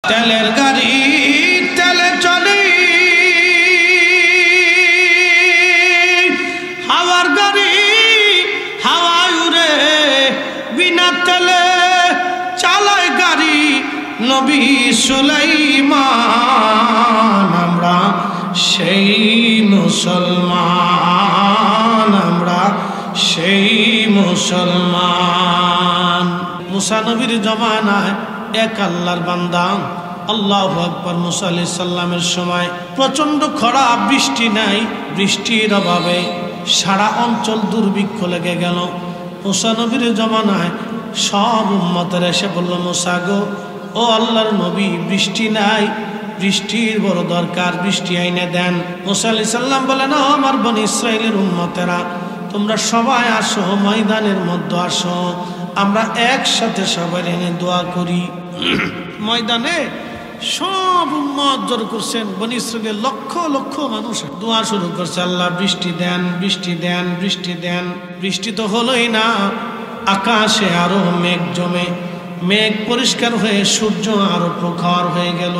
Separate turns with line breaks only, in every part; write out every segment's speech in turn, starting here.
তেলের গাড়ি তেলে চলে, হাওয়ার গাড়ি হাওয়ায় উড়ে, বিনা তেলে চালায় গাড়ি নবী সুলাইমান। আমরা সেই মুসলমান, আমরা সেই মুসলমান। মুসা নবীর জমানায় এক আল্লাহর বান্দা, আল্লাহু আকবার, মুসা আলাইহিস সালামের সময় প্রচন্ড খরা, বৃষ্টি নাই, বৃষ্টির অভাবে সারা অঞ্চল দুর্ভিক্ষ লেগে গেল। মুসা নবীর জমানায় সব উম্মতের এসে বলল, মুসা গো, ও আল্লাহর নবী, বৃষ্টি নাই, বৃষ্টির বড় দরকার, বৃষ্টি আইনে দেন। মুসা আলাইহিস সালাম বলেন, ও আমার বনি ইসরাইলের উম্মতেরা, তোমরা সবাই আসো, ময়দানের মধ্যে আসো, আমরা একসাথে সবাই এনে দোয়া করি। ময়দানে সব উম্মত জোর করছেন, বনি ইসরাইলের লক্ষ লক্ষ মানুষ দোয়া শুরু করছে, আল্লাহ বৃষ্টি দেন, বৃষ্টি দেন, বৃষ্টি দেন। বৃষ্টি তো হলোই না, আকাশে আরো মেঘ জমে, মেঘ পরিষ্কার হয়ে সূর্য আরো প্রখর হয়ে গেল।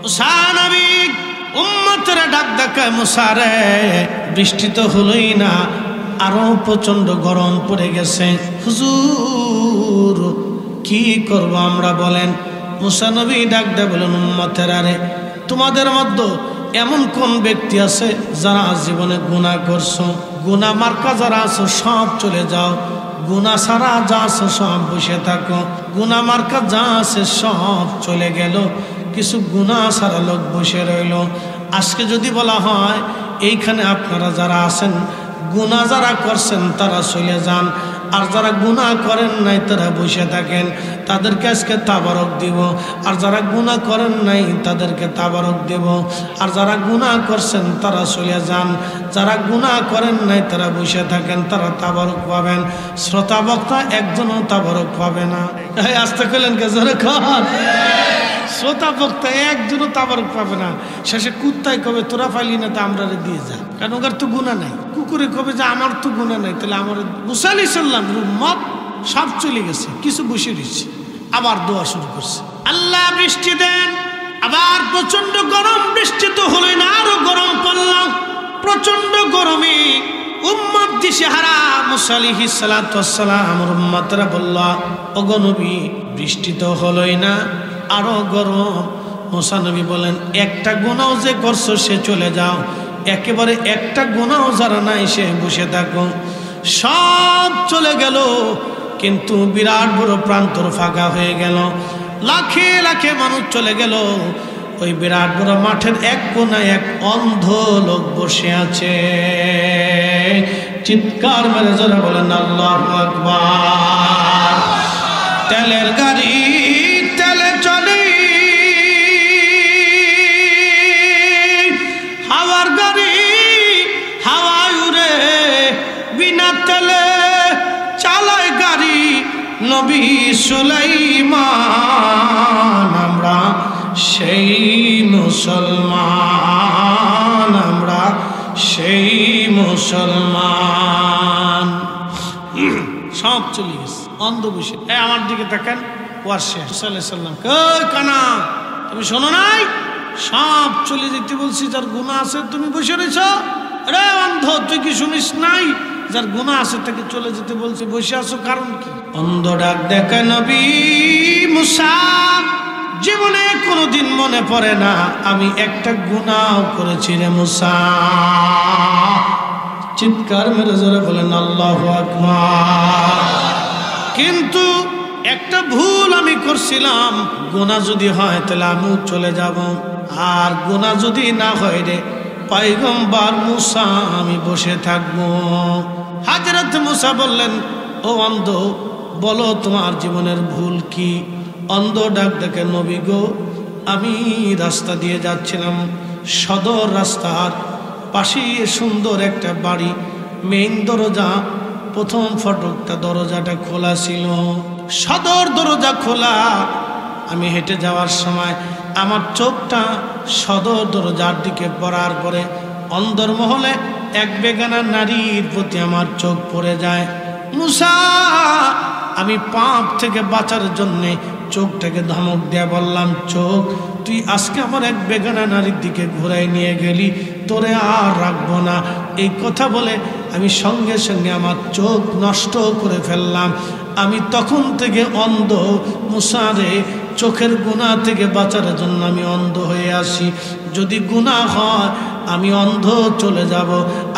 মুসা নবী উম্মতেরা ডাক দেখায়, মুসা রে, বৃষ্টি তো হলোই না, আরো প্রচন্ড গরম পড়ে গেছে, হুজুর কি করব আমরা বলেন? মুসা নবী ডাক দেয় বলেন, উম্মতেরা রে, তোমাদের মধ্যে এমন কোন ব্যক্তি আছে যারা জীবনে গুনাহ করছো? গুনাহ মার্কা যারা আছো সব চলে যাও, গুনাহ ছাড়া যা আছে সব বসে থাকো। গুনাহ মার্কা যা আছে সব চলে গেল, কিছু গুনাহ ছাড়া লোক বসে রইল। আজকে যদি বলা হয় এইখানে আপনারা যারা আছেন, গুনাহ যারা করছেন তারা চলে যান, আর যারা গুনাহ করেন নাই তারা বসে থাকেন, তাদেরকে আজকে তাবারক দিব। আর যারা গুনাহ করেন নাই তাদেরকে তাবারক দেব। আর যারা গুনাহ করছেন তারা চলে যান, যারা গুনাহ করেন নাই তারা বসে থাকেন, তারা তাবারক পাবেন। শ্রোতা বক্তা একজনও তাবারক পাবে না। আসতে কইলেন কে জোরে কর? শ্রোতা বক্তা একজনও তাবারক পাবে না। শেষে কুত্তায় কবে, তোরা পাইলি না তা আমরা দিয়ে যা, কারণ ওর তো গুনাহ নাই। কুকুরে কবে যে আমার তো গুনাহ নাই, তাহলে আমার মুসা আলাইহিস সালামের উম্মত সব চলে গেছে, কিছু বসে রয়েছে। আবার দোয়া শুরু করছে, আল্লাহ বৃষ্টি দেন। আবার প্রচন্ড গরম, বৃষ্টি তো হলোই না, আরো গরম পড়লাম। প্রচন্ড গরমে উম্মত দিশেহারা। মুসা আলাইহিস সালাম উম্মতরা বলল, ওগো নবী, বৃষ্টি তো হলোই না, আরো গরম। মুসা নবী বলেন, একটা গুনাহ যে করছো সে চলে যাও, একেবারে একটা গুনাহ যারা নাই সে বসে থাকো। সব চলে গেল, কিন্তু বিরাট বড় প্রান্তর ফাঁকা হয়ে গেল, লাখে লাখে মানুষ চলে গেল। ওই বিরাট বড় মাঠের এক কোনায় এক অন্ধ লোক বসে আছে। চিৎকার মেরে জোরে বলেন আল্লাহু আকবার। তেলের গাড়ি তেলে চলে, হাওয়ার গাড়ি হাওয়ায় উড়ে, বিনা তেলে চালায় গাড়ি নবী সুলাইমান। আমরা সেই মুসলমান, আমরা সেই মুসলমান। সব চলে গেছে, অন্ধ বসে। আমার দিকে তাকান, ওয়ার শেষ। সাল্লাম কই কানা, তুমি শোনো নাই? সব চলে যেতে বলছি, যার গুনাহ আছে তুমি বসে রয়েছ। রে অন্ধ, তুই কি শুনিস নাই? যার গুনাহ আছে তাকে চলে যেতে বলছি, বসে আছো কারণ কি? অন্ধ ডাক দেখে, নবী মুসা, জীবনে কোনোদিন মনে পড়ে না আমি একটা গুনাহ করেছি রে মুসা। চিৎকার মেরে জোরে বলেন আল্লাহু আকবার। কিন্তু একটা ভুল আমি করছিলাম, গুনাহ যদি হয় তাহলে আমিও চলে যাব, আর গুনাহ যদি না হয় রে পয়গম্বর মুসা আমি বসে থাকবো। হযরত মুসা বললেন, ও অন্ধ, বলো তোমার জীবনের ভুল কি? অন্ধ ডাক দেখে, নবী গো, আমি রাস্তা দিয়ে যাচ্ছিলাম, সদর রাস্তার পাশে সুন্দর একটা বাড়ি, মেইন দরজা, প্রথম ফটকটা দরজাটা খোলা ছিল, সদর দরজা খোলা। আমি হেঁটে যাওয়ার সময় আমার চোখটা সদর দরজার দিকে পড়ার পরে অন্দরমহলে এক বেগানা নারীর প্রতি আমার চোখ পড়ে যায়। মুসা, আমি পাপ থেকে বাঁচার জন্যে চোখটাকে ধমক দেয়া বললাম, চোখ তুই আজকে আমার এক বেগানা নারীর দিকে ঘুরাই নিয়ে গেলি, তোরে আর রাখবো না। এই কথা বলে আমি সঙ্গে সঙ্গে আমার চোখ নষ্ট করে ফেললাম। আমি তখন থেকে অন্ধ। মুসারে, চোখের গুনাহ থেকে বাঁচার জন্য আমি অন্ধ হয়ে আসি। যদি গুনাহ হয় আমি অন্ধ চলে যাব,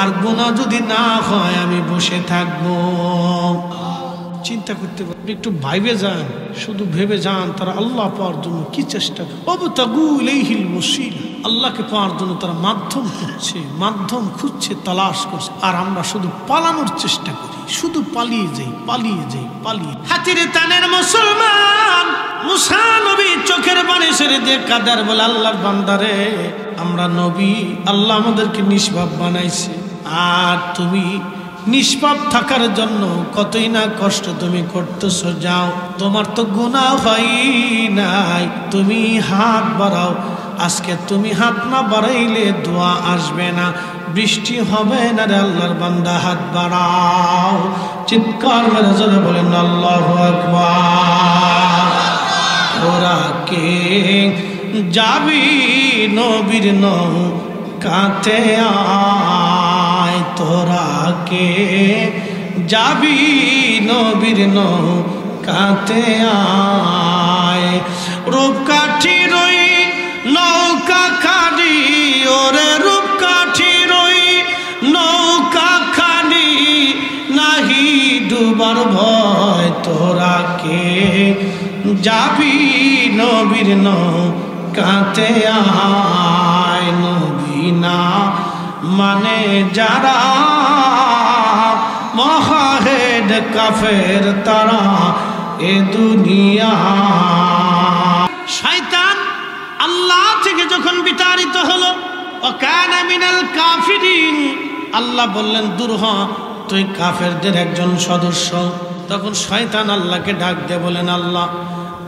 আর গুনাহ যদি না হয় আমি বসে থাকবো। চিন্তা করতে পারেন, একটু ভাইবে যান, শুধু ভেবে যান তারা আল্লাহ পাওয়ার জন্য কি চেষ্টা করে। আল্লাহকে পাওয়ার জন্য তারা মাধ্যম খুঁজছে, তালাশ করছে। আর আমরা শুধু পালানোর চেষ্টা করি, শুধু পালিয়ে যাই। হাতির তানের মুসলমান মুসা নবী চোখের পানি ছেড়ে দিয়ে কাদার বলে, আল্লাহর বান্দারে, আমরা নবী, আল্লাহ আমাদেরকে নিষ্পাপ বানাইছে, আর তুমি নিষ্পাপ থাকার জন্য কতই না কষ্ট তুমি করতেছ। যাও, তোমার তো গুনাহ হয় নাই, তুমি হাত বাড়াও। আজকে তুমি হাত না বাড়াইলে দোয়া আসবে না, বৃষ্টি হবে না রে আল্লাহর বান্দা, হাত বাড়াও। চিৎকার মেরে জোরে বলেন আল্লাহু আকবার। ওরা কে যাবি নবীর নৌকাতে আয়, তোরা কে যাবি নবীর নৌকাতে আয়। রূপকাঠির ওই নৌকা খানি, ওরে রূপকাঠির ওই নৌকা খানি, নাহি ডুবার ভয়, তোরা কে যাবি নবীর নৌকাতে আয়। নবী না মানে যারা মহাহেড কাফের, তারা এ দুনিয়া। শয়তান আল্লাহ থেকে যখন বিতাড়িত হলো, ওয়াকানা মিনাল কাফিরিন, আল্লাহ বললেন দূর হ, তুই কাফেরদের একজন সদস্য। তখন শয়তান আল্লাহকে ডাক দিয়ে বলেন, আল্লাহ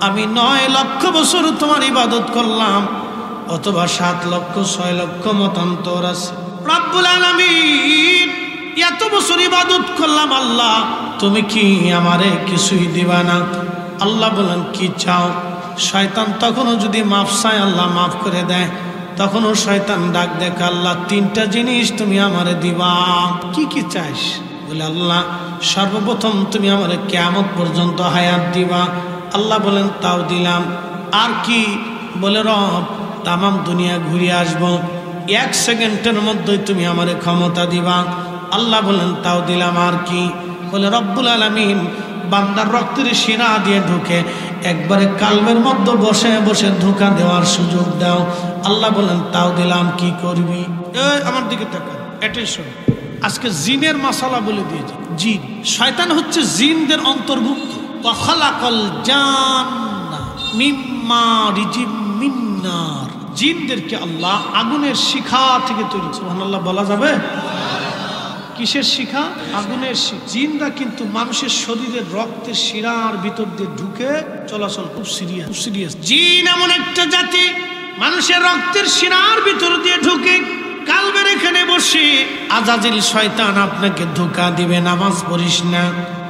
আমি 9 লক্ষ বছর তোমার ইবাদত করলাম, অথবা 7 লক্ষ 6 লক্ষ মতান্তর আছে। রব্বুল আলামিন, এত বছর ইবাদত করলাম, আল্লাহ তুমি কি আমারে কিছুই দিবা না? আল্লাহ বলেন, কি চাও? শয়তান তখনও যদি মাফ চায় আল্লাহ মাফ করে দেয়। তখনও শয়তান ডাক দেখ, আল্লাহ 3টা জিনিস তুমি আমারে দিবা। কি কি চাইস? বলে, আল্লাহ সর্বপ্রথম তুমি আমারে কিয়ামত পর্যন্ত হায়াত দিবা। আল্লাহ বলেন, তাও দিলাম। আর কি? বলে, রব তামাম দুনিয়া ঘুরে আসবো, 1 সেকেন্ডের মধ্যেই তুমি আমারে ক্ষমতা দিবা। আল্লাহ বলেন, তাও দিলাম। আর কি? বলে, রব্বুল আলামিন বান্দার রক্তের শিরা দিয়ে ঢুকে একবারে কালবের মধ্যে বসে বসে ধোঁকা দেওয়ার সুযোগ দাও। আল্লাহ বলেন, তাও দিলাম। কি করবি? আমার দিকে তাকা, অ্যাটেনশন। আজকে জিনের মাসালা বলে দিয়েছি। জিন, শয়তান হচ্ছে জিনদের অন্তর্ভুক্ত। ওয়া খালাকাল জান্না মিন মারিজিম মিন নার, জিনদেরকে আল্লাহ আগুনের শিখা থেকে তৈরি। সুবহানাল্লাহ বলা যাবে? কিসের শিখা? আগুনের শিখা। জিনরা কিন্তু মানুষের শরীরের রক্তের শিরার ভিতর দিয়ে ঢুকে চলাচল, খুব সিরিয়াস। জিন এমন একটা জাতি, মানুষের রক্তের শিরার ভিতর দিয়ে ঢুকে কালবের এখানে বসে আজাজিল শয়তান আপনাকে ধোঁকা দিবে। নামাজ পড়িস না,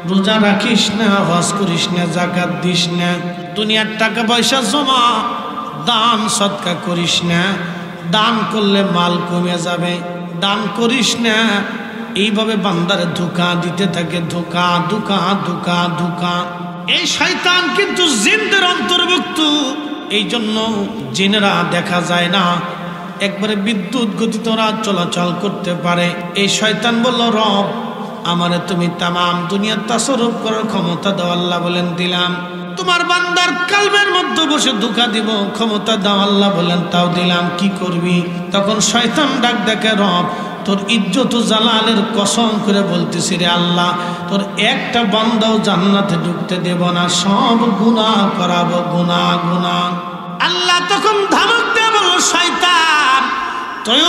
রোজা রাখিস না, হজ করিস না, যাকাত দিস না, দুনিয়ার টাকা পয়সা জমা দান সদকা করিস না, দান করলে মাল কমে যাবে, দান করিস না। এইভাবে বান্দারে ধোঁকা দিতে থাকে, ধোঁকা ধোঁকা ধোঁকা ধোঁকা। এই শয়তান কিন্তু জিনদের অন্তর্ভুক্ত। এই জন্য জিনেরা দেখা যায় না, একবারে বিদ্যুৎ গতিতে ওরা চলাচল করতে পারে। এই শয়তান বলল, রব আমারে তুমি তামাম দুনিয়ার তাসরুফ করার ক্ষমতা দাও। আল্লাহ বলেন, দিলাম। তোমার বান্দার কালবের মধ্যে বসে ধোঁকা দিব, ক্ষমতা দাও। আল্লাহ বলেন, তাও দিলাম। কি করবি? তখন শয়তান ডাক দেখে, রব তোর ইজ্জত জালালের কসম করে বলতেছি রে আল্লাহ, তোর একটা বান্দাও জান্নাতে ঢুকতে দেব না, সব গুনাহ করাবো, গুনাহ গুনাহ। আল্লাহ তখন ধমক দিয়ে বলল, শয়তান তুই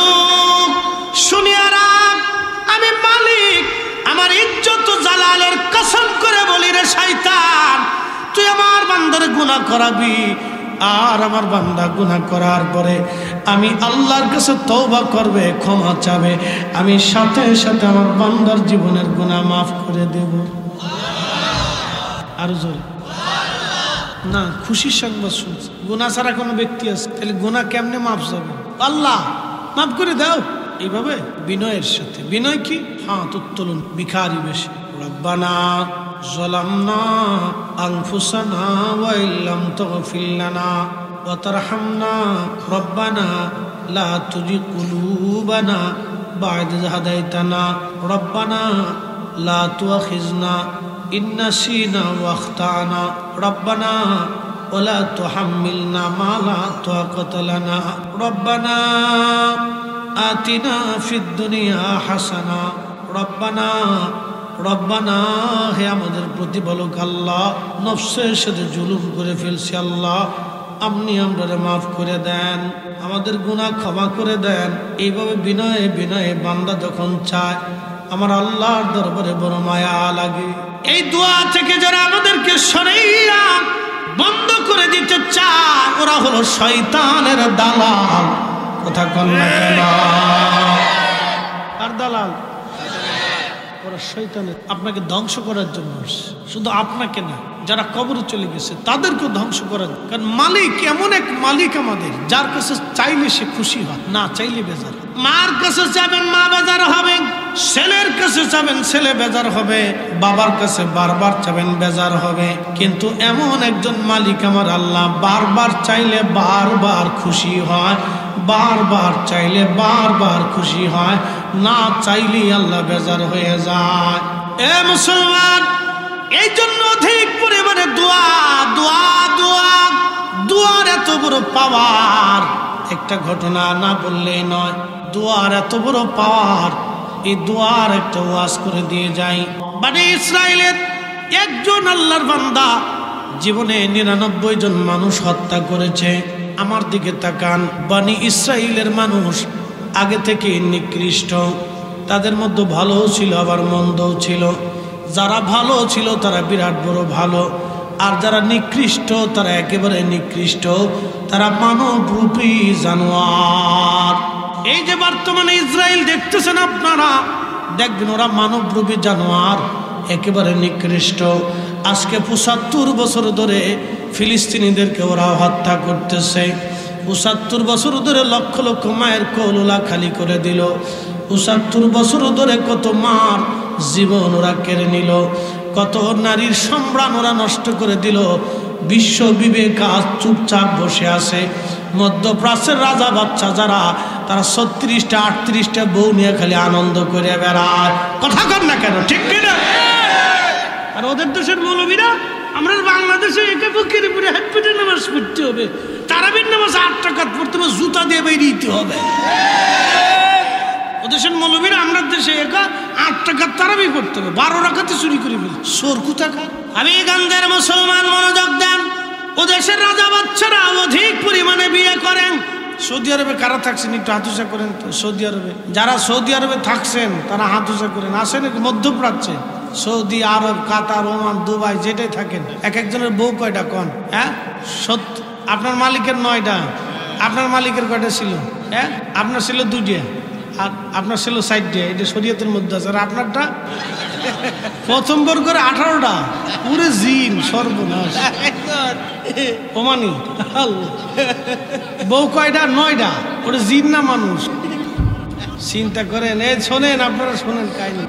শুনিয়া রাখ, আমি মালিক, আমার ইজ্জত জালালের কসম করে বলি রে শয়তান, তুই আমার বান্দার গুনাহ করাবি, আর আমার বান্দা গুনাহ করার পরে আমি আল্লাহর কাছে তওবা করবে, ক্ষমা চাবে, আমি সাথে সাথে আমার বান্দার জীবনের গুনাহ মাফ করে দেব। আরো জোরে না, খুশির সংবাদ শুনছি। গুনাহ ছাড়া কোনো ব্যক্তি আছে? তাহলে গুনাহ কেমনে মাফ যাবে? আল্লাহ মাফ করে দাও, এইভাবে বিনয়ের সাথে। বিনয় কি? হাত উত্তোলন ভিখারি বেশি। রব্বানা যালামনা আনফুসানা ওয়া ইল্লাম তাগফির লানা ওয়া তারহামনা রব্বানা লা তুজিগ কুলুবানা বা'দা ইয হাদাইতানা রব্বানা লা তুআখিযনা ইন নাসিনা ওয়া আখতানা রব্বানা ওয়া লা তুহাম্মিলনা মা লা তাকাতা লানা রব্বানা আতিনা ফিদ দুনিয়া হাসানা রব্বানা রব্বানা, হে আমাদের প্রতিপালক আল্লাহ, নফসের সাথে জুলুম করে ফেলছি আল্লাহ, আপনি আমরা মাফ করে দেন, আমাদের গুনাহ ক্ষমা করে দেন। এইভাবে বিনয়ে বিনয়ে বান্দা যখন চায়, আমার আল্লাহর দরবারে বড় মায়া লাগে। এই দোয়া থেকে যারা আমাদেরকে সরাইয়া বন্ধ করে দিতে চায়, ওরা হলো শয়তানের দালাল। কথা কন না কেন? আর দালাল ওরা শয়তানের, আপনাকে ধ্বংস করার জন্য আসছে। শুধু আপনাকে না, যারা কবরে চলে গেছে তাদেরকেও ধ্বংস করার। কারণ মালিক এমন এক মালিক আমাদের, যার কাছে চাইলে সে খুশি হয়, না চাইলে বেজার। মার কাছে যাবেন মা বেজার হবে, ছেলের কাছে যাবেন ছেলে বেজার হবে, বাবার কাছে বারবার চাবেন বেজার হবে। কিন্তু এমন একজন মালিক আমার আল্লাহ, বারবার চাইলে বারবার খুশি হয়, বারবার চাইলে বারবার খুশি হয়, না চাইলেই আল্লাহ বেজার হয়ে যায়। এ মুসলমান, এই জন্য অধিক পরিমাণে দোয়া দোয়া দোয়া, দোয়ার এত বড় পাওয়ার। একটা ঘটনা না বললেই নয়, দোয়ার এত বড় পাওয়ার। এই দোয়ার একটা ওয়াজ করে দিয়ে যাই। বনি ইসরাইলের একজন আল্লাহর বান্দা জীবনে 99 জন মানুষ হত্যা করেছে। আমার দিকে তাকান, বনি ইসরাইলের মানুষ আগে থেকে নিকৃষ্ট, তাদের মধ্যে ভালোও ছিল আবার মন্দও ছিল। যারা ভালো ছিল তারা বিরাট বড় ভালো, আর যারা নিকৃষ্ট তারা একেবারে নিকৃষ্ট, তারা মানবরূপী জানোয়ার। এই যে বর্তমানে ইসরায়েল দেখতেছেন আপনারা, দেখবেন ওরা মানবরূপী জানোয়ার, একেবারে নিকৃষ্ট। আজকে 75 বছর ধরে ফিলিস্তিনিদেরকে ওরা হত্যা করতেছে। 75 বছর ধরে লক্ষ লক্ষ মায়ের কৌলুলা খালি করে দিল। 75 বছর ধরে কত মার জীবন ওরা কেড়ে নিল, কত নারীর সম্ভ্রাম ওরা নষ্ট করে দিল। বিশ্ব বিবেক আজ চুপচাপ বসে আছে। মধ্যপ্রাচ্যের রাজা বাচ্চা যারা, তারা 36টা 38টা বউ নিয়ে খালি আনন্দ করে বেড়ায়। কথা কর না কেন? ঠিক কিনা? আর ওদের দেশের মৌলবীরা, আমরা বাংলাদেশে একে ফকির পুরে হাত পেটে নামাজ পড়তে হবে, তারাবির নামাজ 8 টাকা পড়তে হবে, জুতা দিয়ে বেরিয়ে হবে। ওদেশের মৌলবীরা আমরা দেশে একা 8 টাকা তারাবি পড়তে হবে, 12 রাকাতে চুরি করে ফেলি। সোর কোথাকার? আমি গান্ধের মুসলমান মনোযোগ দেন। ওদেশের রাজা বাচ্চারা অধিক পরিমাণে বিয়ে করেন। সৌদি আরবে কারা থাকছেন একটু হাত উঁচা করেন তো। সৌদি আরবে যারা সৌদি আরবে থাকছেন তারা হাত উঁচা করেন। আসেন মধ্যপ্রাচ্যে, সৌদি আরব, কাতার, ওমান, দুবাই, যেটাই থাকেন, এক একজনের বউ কয়টা কন? হ্যাঁ, সত্য। আপনার মালিকের 9টা, আপনার মালিকের কয়টা ছিল? হ্যাঁ, আপনার ছিল 2টা, আর আপনার ছিল 4টা। এটা শরীয়তের মধ্যে আছে। আর আপনারটা প্রথম বর্গের 18টা। পুরো জিন, সর্বনাশ। ওমানি বউ কয়টা? 9টা। ওটা জিন না মানুষ? চিন্তা করেন। এই শোনেন, আপনারা শোনেন কাহিনী।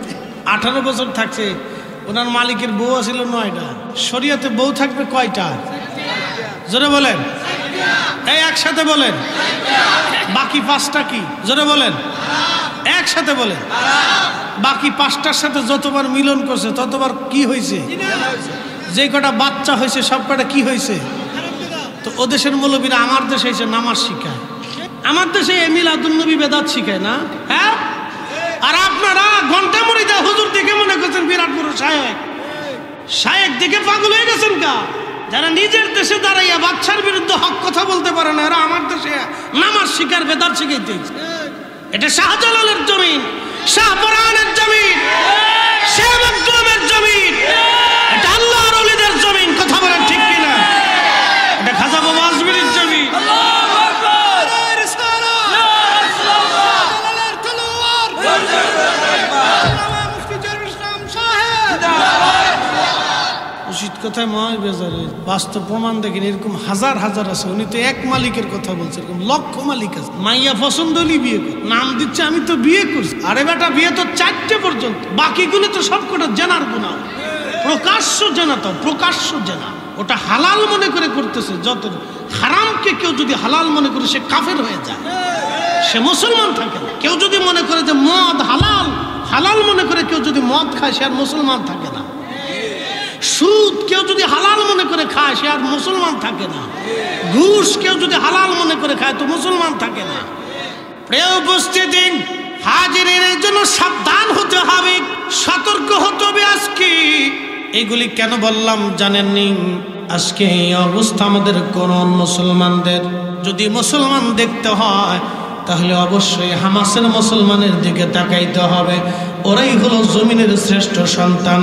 18 বছর থাকছে, ওনার মালিকের বউ ছিল 9টা। শরীয়তে বউ থাকবে কয়টা? জোরে বলেন। এই একসাথে বলেন। বাকি 5টা কি? জোরে বলেন। একসাথে বলেন। বাকি 5টার সাথে যতবার মিলন করছে ততবার কি হয়েছে? যে কটা বাচ্চা হয়েছে সব কটা কি হয়েছে? তো ওদেশের মৌলবীরা আমার দেশে এসে নামাজ শিখায়, আমার দেশে মিলাদুন্নবী বেদাত শিখায় না? হ্যাঁ। আর আপনারা ঘন্টা মুড়ি দেয় হুজুর দেখে মনে করছেন বিরাট বড় শায়েক। শায়েক দেখে পাগল হয়ে গেছেন কা? যারা নিজের দেশে দাঁড়াইয়া বাচ্চার বিরুদ্ধে হক কথা বলতে পারে না, এরা আমার দেশে নামাজ শিখার বেদাত শিখাইতে। এটা শাহজালালের জমিন, শাহপরানের জমিন, শেখ মখদুমের জমিন, এটা আল্লাহর ওলিদের জমিন। কথা বলেন ঠিক কিনা? এটা খাজা বাবা আজমিরের জমিন। উচিত কথা কোথায় মহাই বেজারে বাস্তব প্রমাণ দেখেন, এরকম হাজার হাজার আছে। উনি তো এক মালিকের কথা বলছে, এরকম লক্ষ মালিক আছে। মাইয়া পছন্দ হলেই বিয়ে করে, নাম দিচ্ছে আমি তো বিয়ে করছি। আরে বেটা, বিয়ে তো 4টে পর্যন্ত, বাকিগুলো তো সবকটা জেনার গুনাহ। প্রকাশ্য জেনা, তো প্রকাশ্য জেনা, ওটা হালাল মনে করে করতেছে। যত হারামকে কেউ যদি হালাল মনে করে সে কাফের হয়ে যায়, সে মুসলমান থাকে না। কেউ যদি মনে করে যে মদ হালাল, হালাল মনে করে কেউ যদি মদ খায়, সে আর মুসলমান থাকে না। সুদ কেউ যদি হালাল মনে করে খায়, সে আর মুসলমান থাকে না। ঘুষ কেউ যদি হালাল মনে করে খায়, তো মুসলমান থাকে না। প্রিয় উপস্থিতি, হাজিরের জন্য সাবধান হতে হবে, সতর্ক হতে হবে। আজকে এগুলি কেন বললাম জানেননি? আজকে এই অবস্থা আমাদের কোন মুসলমানদের যদি মুসলমান দেখতে হয়, তাহলে অবশ্যই হামাসের মুসলমানের দিকে তাকাইতে হবে। ওরাই হলো জমিনের শ্রেষ্ঠ সন্তান,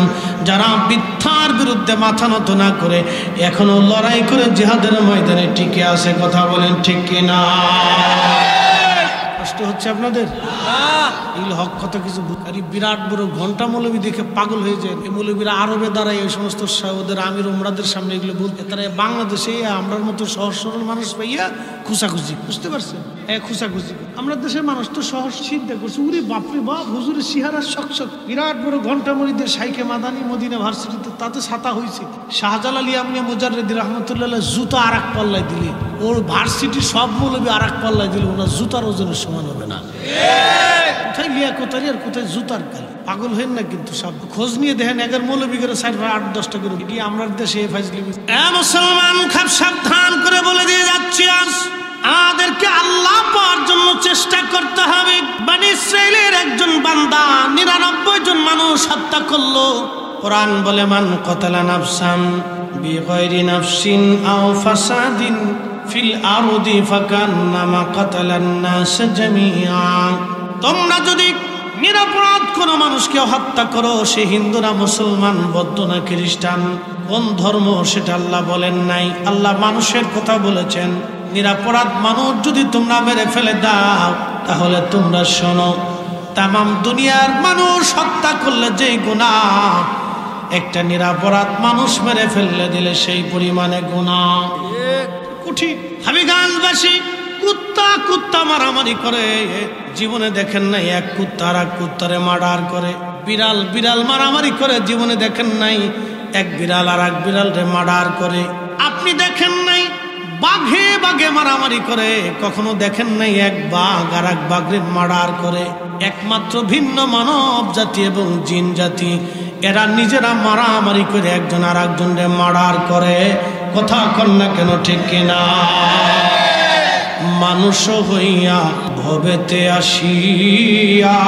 যারা মিথ্যার বিরুদ্ধে মাথা নত না করে এখনো লড়াই করে জিহাদের ময়দানে টিকে আছে। কথা বলেন ঠিক কিনা? কষ্ট হচ্ছে আপনাদের? এগুলো হক কথা কিছু। আর বিরাট বড় ঘন্টা মৌলবী দেখে পাগল হয়ে যায়। এই মৌলবীরা আরবে দাঁড়ায় এই সমস্ত ওদের আমির ওমরাদের সামনে এগুলো বলতে, তারা বাংলাদেশে আমরার মতো সহজ সরল মানুষ পাইয়া খুশাখুশি, বুঝতে পারছেন? খুশাখুশি। আমরা দেশের মানুষ তো সহজ চিন্তা করছে, উরি বাপরে বাপ, হুজুরের সিহারা শকশক। বিরাট বড় ঘন্টা মরিদের শাইখে মাদানী মদিনা ভার্সিটিতে তাতে ছাতা হয়েছে। শাহজালাল ইয়ামিয়া মুজাররিদি রহমতুল্লাহ জুতা আর এক পাল্লায় দিলে, ওর ভার্সিটি সব মৌলবী আর এক পাল্লায় দিলে ওনার জুতার ওজনের সমান হবে না। কোথায় লিয়া কোথায় আর কোথায় জুতার কাল, পাগল হইন না। কিন্তু সব খোঁজ নিয়ে দেখেন, এগার মৌলবী করে 8-10টা করে আমরা দেশে মুসলমান খুব সাবধান করে বলে দিয়ে যাচ্ছি, আজ আমাদেরকে আল্লাহ পাওয়ার জন্য চেষ্টা করতে হবে। বনী ইসরাইলের একজন বান্দা 99 জন মানুষ হত্যা করলো। কোরআন বলে, মান কতালা নাফসান বিগাইরি নাফসিন আও ফাসাদিন ফিল আরদি ফাকান্নামা কাতালান নাস জামিআ। তোমরা যদি নিরপরাধ কোনো মানুষকে হত্যা করো, সে হিন্দু না মুসলমান, বৌদ্ধ না খ্রিস্টান, কোন ধর্ম সেটা আল্লাহ বলেন নাই। আল্লাহ মানুষের কথা বলেছেন। নিরপরাধ মানুষ যদি তোমরা মেরে ফেলে দাও, তাহলে তোমরা শোনো, তামাম দুনিয়ার মানুষ হত্যা করলে যেই গুনাহ, একটা নিরপরাধ মানুষ মেরে ফেললে দিলে সেই পরিমাণে গুনাহ। কঠিন। হাবিগঞ্জবাসী কুত্তা মারামারি করে, জীবনে দেখেন নাই এক কুত্তা আর এক কুত্তারে মার্ডার করে। বিড়াল মারামারি করে, জীবনে দেখেন নাই এক বিড়াল আর এক বিড়ালরে মার্ডার করে। আপনি দেখেন নাই বাঘে মারামারি করে, কখনো দেখেন নাই এক বাঘ আর এক বাঘরে মার্ডার করে। একমাত্র ভিন্ন মানব জাতি এবং জিন জাতি, এরা নিজেরা মারামারি করে একজন আর একজনরে মার্ডার করে। কথা কন না কেন, ঠিক কিনা? মানুষ হইয়া ভবেতে আসিয়া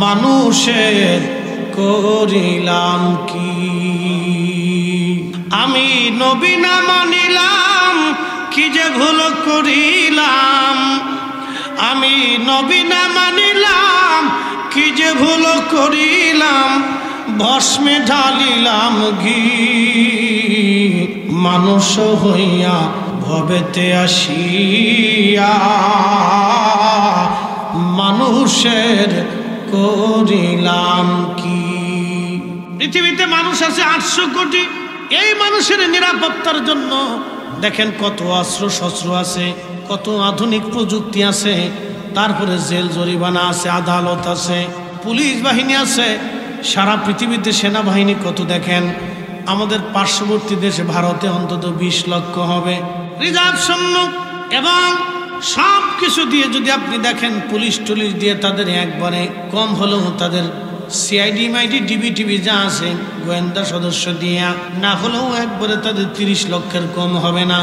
মানুষের করিলাম কি? আমি নবী না মানিলাম, কি যে ভুল করিলাম। আমি নবী না মানিলাম, কি যে ভুল করিলাম। ভস্মে ঢালিলাম ঘি, মানুষ হইয়া ভবেতে আসিয়া মানুষের করিলাম কি? পৃথিবীতে মানুষ আছে 800 কোটি। এই মানুষের নিরাপত্তার জন্য দেখেন কত অস্ত্র শস্ত্র আছে, কত আধুনিক প্রযুক্তি আছে, তারপরে জেল জরিমানা আছে, আদালত আছে, পুলিশ বাহিনী আছে। সারা পৃথিবীতে সেনাবাহিনী কত দেখেন। আমাদের পার্শ্ববর্তী দেশে ভারতে অন্তত 20 লক্ষ হবে রিজার্ভ সৈন্য। এবং সব কিছু দিয়ে যদি আপনি দেখেন, পুলিশ টুলিশ দিয়ে তাদের একবারে কম হলেও তাদের সিআইডি মাইডি ডিবি টিভি যা আছে গোয়েন্দা সদস্য দিয়ে না হলেও একবারে তাদের 30 লক্ষের কম হবে না।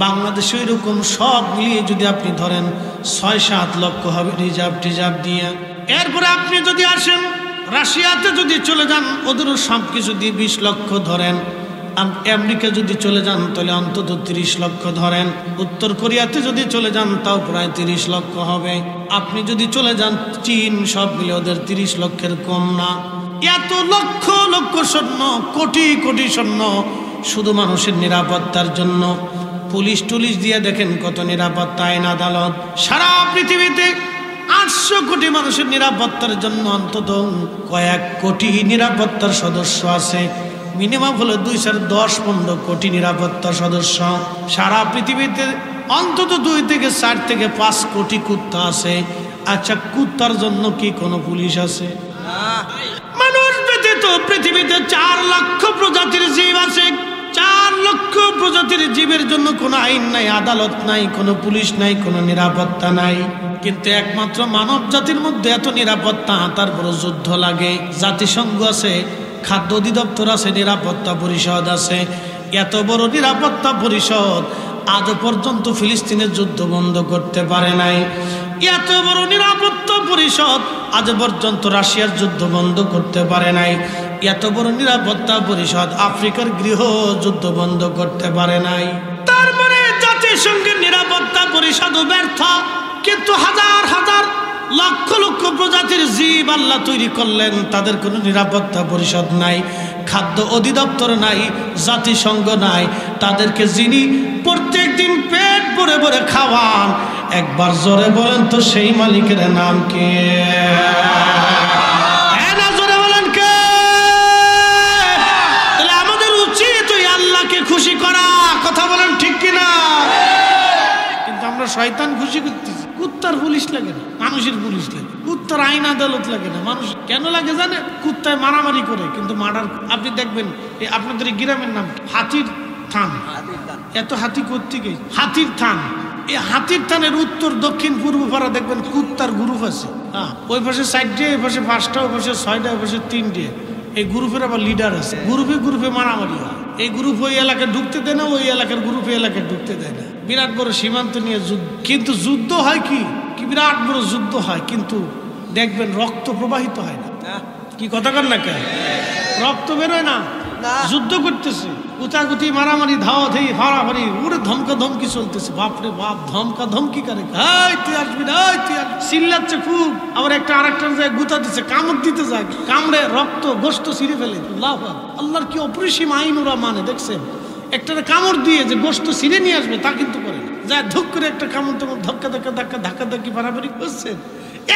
বাংলাদেশে এরকম সব মিলিয়ে যদি আপনি ধরেন 6-7 লক্ষ হবে রিজার্ভ দিয়ে। এরপরে আপনি যদি আসেন রাশিয়াতে যদি চলে যান, ওদেরও সব কিছু দিয়ে 20 লক্ষ ধরেন। আমেরিকা যদি চলে যান তাহলে অন্তত 30 লক্ষ ধরেন। উত্তর কোরিয়াতে যদি চলে যান তাও প্রায় 30 লক্ষ হবে। আপনি যদি চলে যান চীন, সব মিলে ওদের 30 লক্ষের কম না। এত লক্ষ লক্ষ সৈন্য, কোটি কোটি সৈন্য শুধু মানুষের নিরাপত্তার জন্য। পুলিশ টুলিশ দিয়ে দেখেন কত নিরাপত্তা, আইন আদালত। সারা পৃথিবীতে 800 কোটি মানুষের নিরাপত্তার জন্য অন্তত কয়েক কোটি নিরাপত্তার সদস্য আছে। মিনিমাম হলো 210-15 কোটি নিরাপত্তা সদস্য। সারা পৃথিবীতে অন্তত 2 থেকে 4 থেকে 5 কোটি কুত্তা আছে। আচ্ছা, কুত্তার জন্য কি কোনো পুলিশ আছে? মানুষ ব্যতীত পৃথিবীতে 4 লক্ষ প্রজাতির জীব আছে। 4 লক্ষ প্রজাতির জীবের জন্য কোনো আইন নাই, আদালত নাই, কোনো পুলিশ নাই, কোনো নিরাপত্তা নাই। কিন্তু একমাত্র মানব জাতির মধ্যে এত নিরাপত্তা, তারপর যুদ্ধ লাগে। জাতিসংঘ আছে, খাদ্য অধিদপ্তর আছে, নিরাপত্তা পরিষদ আছে। এত বড় নিরাপত্তা পরিষদ আজ পর্যন্ত ফিলিস্তিনের যুদ্ধ বন্ধ করতে পারে নাই। এত বড় নিরাপত্তা পরিষদ আজ পর্যন্ত রাশিয়ার যুদ্ধ বন্ধ করতে পারে নাই। এত বড় নিরাপত্তা পরিষদ আফ্রিকার গৃহ যুদ্ধ বন্ধ করতে পারে নাই। তার মানে জাতিসংঘের নিরাপত্তা পরিষদও ব্যর্থ। কিন্তু হাজার হাজার লক্ষ লক্ষ প্রজাতির জীব আল্লাহ তৈরি করলেন, তাদের কোনো নিরাপত্তা পরিষদ নাই, খাদ্য অধিদপ্তর নাই, জাতিসংঘ নাই। তাদেরকে যিনি প্রত্যেক দিন পেট ভরে ভরে খাওয়ান, একবার জোরে বলেন তো সেই মালিকের নাম কি? জোরে বলেন কে? তাহলে আমাদের উচিত ওই আল্লাহকে খুশি করা। কথা বলেন ঠিক কিনা? কিন্তু আমরা শয়তান খুশি করতেছি। কুত্তার পুলিশ লাগে না, মানুষের পুলিশ লাগে। কুত্তার আইন আদালত লাগে না, মানুষ কেন লাগে জানে? কুত্তায় মারামারি করে কিন্তু মার্ডার। আপনি দেখবেন আপনাদের গ্রামের নাম হাতির থান। এত হাতি করতে গিয়ে হাতির থান, এই হাতির থানের উত্তর দক্ষিণ পূর্ব পাড়া দেখবেন কুত্তার গ্রুপ আছে। ওই পাশে 4টে, ওই পাশে 5টা, ওই পাশে 6টা, ওই পাশে 3টে। এই গ্রুপের আবার লিডার আছে। গ্রুপে গ্রুপে মারামারি হয়। এই গ্রুপ ওই এলাকায় ঢুকতে দেয় না, ওই এলাকার গ্রুপে এলাকায় ঢুকতে দেয় না। বিরাট বড় সীমান্ত নিয়ে যুদ্ধ। কিন্তু যুদ্ধ হয় কি বিরাট বড় যুদ্ধ হয়, কিন্তু দেখবেন রক্ত প্রবাহিত হয় না। কি কথা কর না কেন? রক্ত বেরোয় না, যুদ্ধ করতেছে, কুচাকুচি মারামারি ধাওয়া ধেই ফাড়াফাড়ি, ওরে ধমকা ধমকি চলতেছে। বাপরে বাপ, ধমকা ধমকি করে, তুই আসবি না, তুই চিল্লাচ্ছে খুব। আবার একটা আরেকটার যায় গুতা দিচ্ছে, কামড় দিতে যায়, কামড়ে রক্ত গোস্ত ছিঁড়ে ফেলে। আল্লাহর কি অপরিসীম আইন ওরা মানে, দেখছেন? একটা কামড় দিয়ে যে গোস্ত ছিঁড়ে নিয়ে আসবে তা কিন্তু করে না। যা ধুক করে একটা কামড় তোমার ধাক্কা ধাক্কা ধাক্কা ধাক্কা ধাক্কি মারামারি করছেন।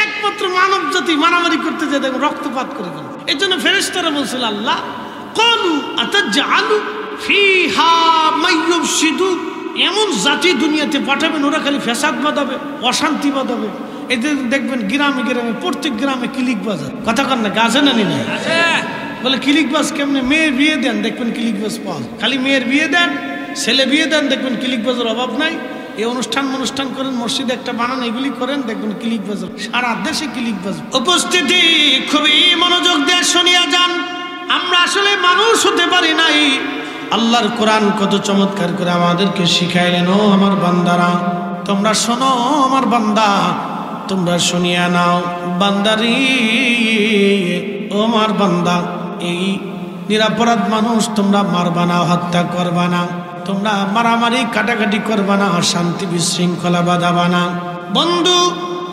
একমাত্র মানব জাতি মারামারি করতে যায় দেখো রক্তপাত করে গেল। এই জন্য ফেরেশতারা বলছিল, আল্লাহ ক্বালু আতাজআলু ফিহা মাইয়ুফসিদু, এমন জাতি দুনিয়াতে পাঠাবেন ওরা খালি ফ্যাসাদ বাঁধাবে, অশান্তি বাঁধাবে। এদের দেখবেন গ্রামে গ্রামে, প্রত্যেক গ্রামে ক্লিক বাজার। কথা কন না, গাছে না নি না বলে ক্লিক বাজ কেমনে? মেয়ের বিয়ে দেন, দেখবেন ক্লিক বাজ পাওয়া। খালি মেয়ের বিয়ে দেন, ছেলে বিয়ে দেন, দেখবেন ক্লিক বাজার অভাব নাই। এই অনুষ্ঠান করেন, মসজিদে একটা বানান, এগুলি করেন, দেখবেন ক্লিক বাজার। সারা দেশে ক্লিক বাজার। উপস্থিতি খুবই মনোযোগ দিয়ে শুনিয়া যান। আমরা আসলে মানুষ হতে পারি নাই। আল্লাহর কোরআন কত চমৎকার করে আমাদেরকে শিখাইলেন। ও আমার বান্দারা, তোমরা শোনো, আমার বান্দা তোমরা শুনিয়া নাও। বান্দারি, ও আমার বান্দা, এই নিরাপরাধ মানুষ তোমরা মারবা না, হত্যা করবা না, তোমরা মারামারি কাটাকাটি করবা না, শান্তি বিশৃঙ্খলা বাঁধাবা না। বন্ধু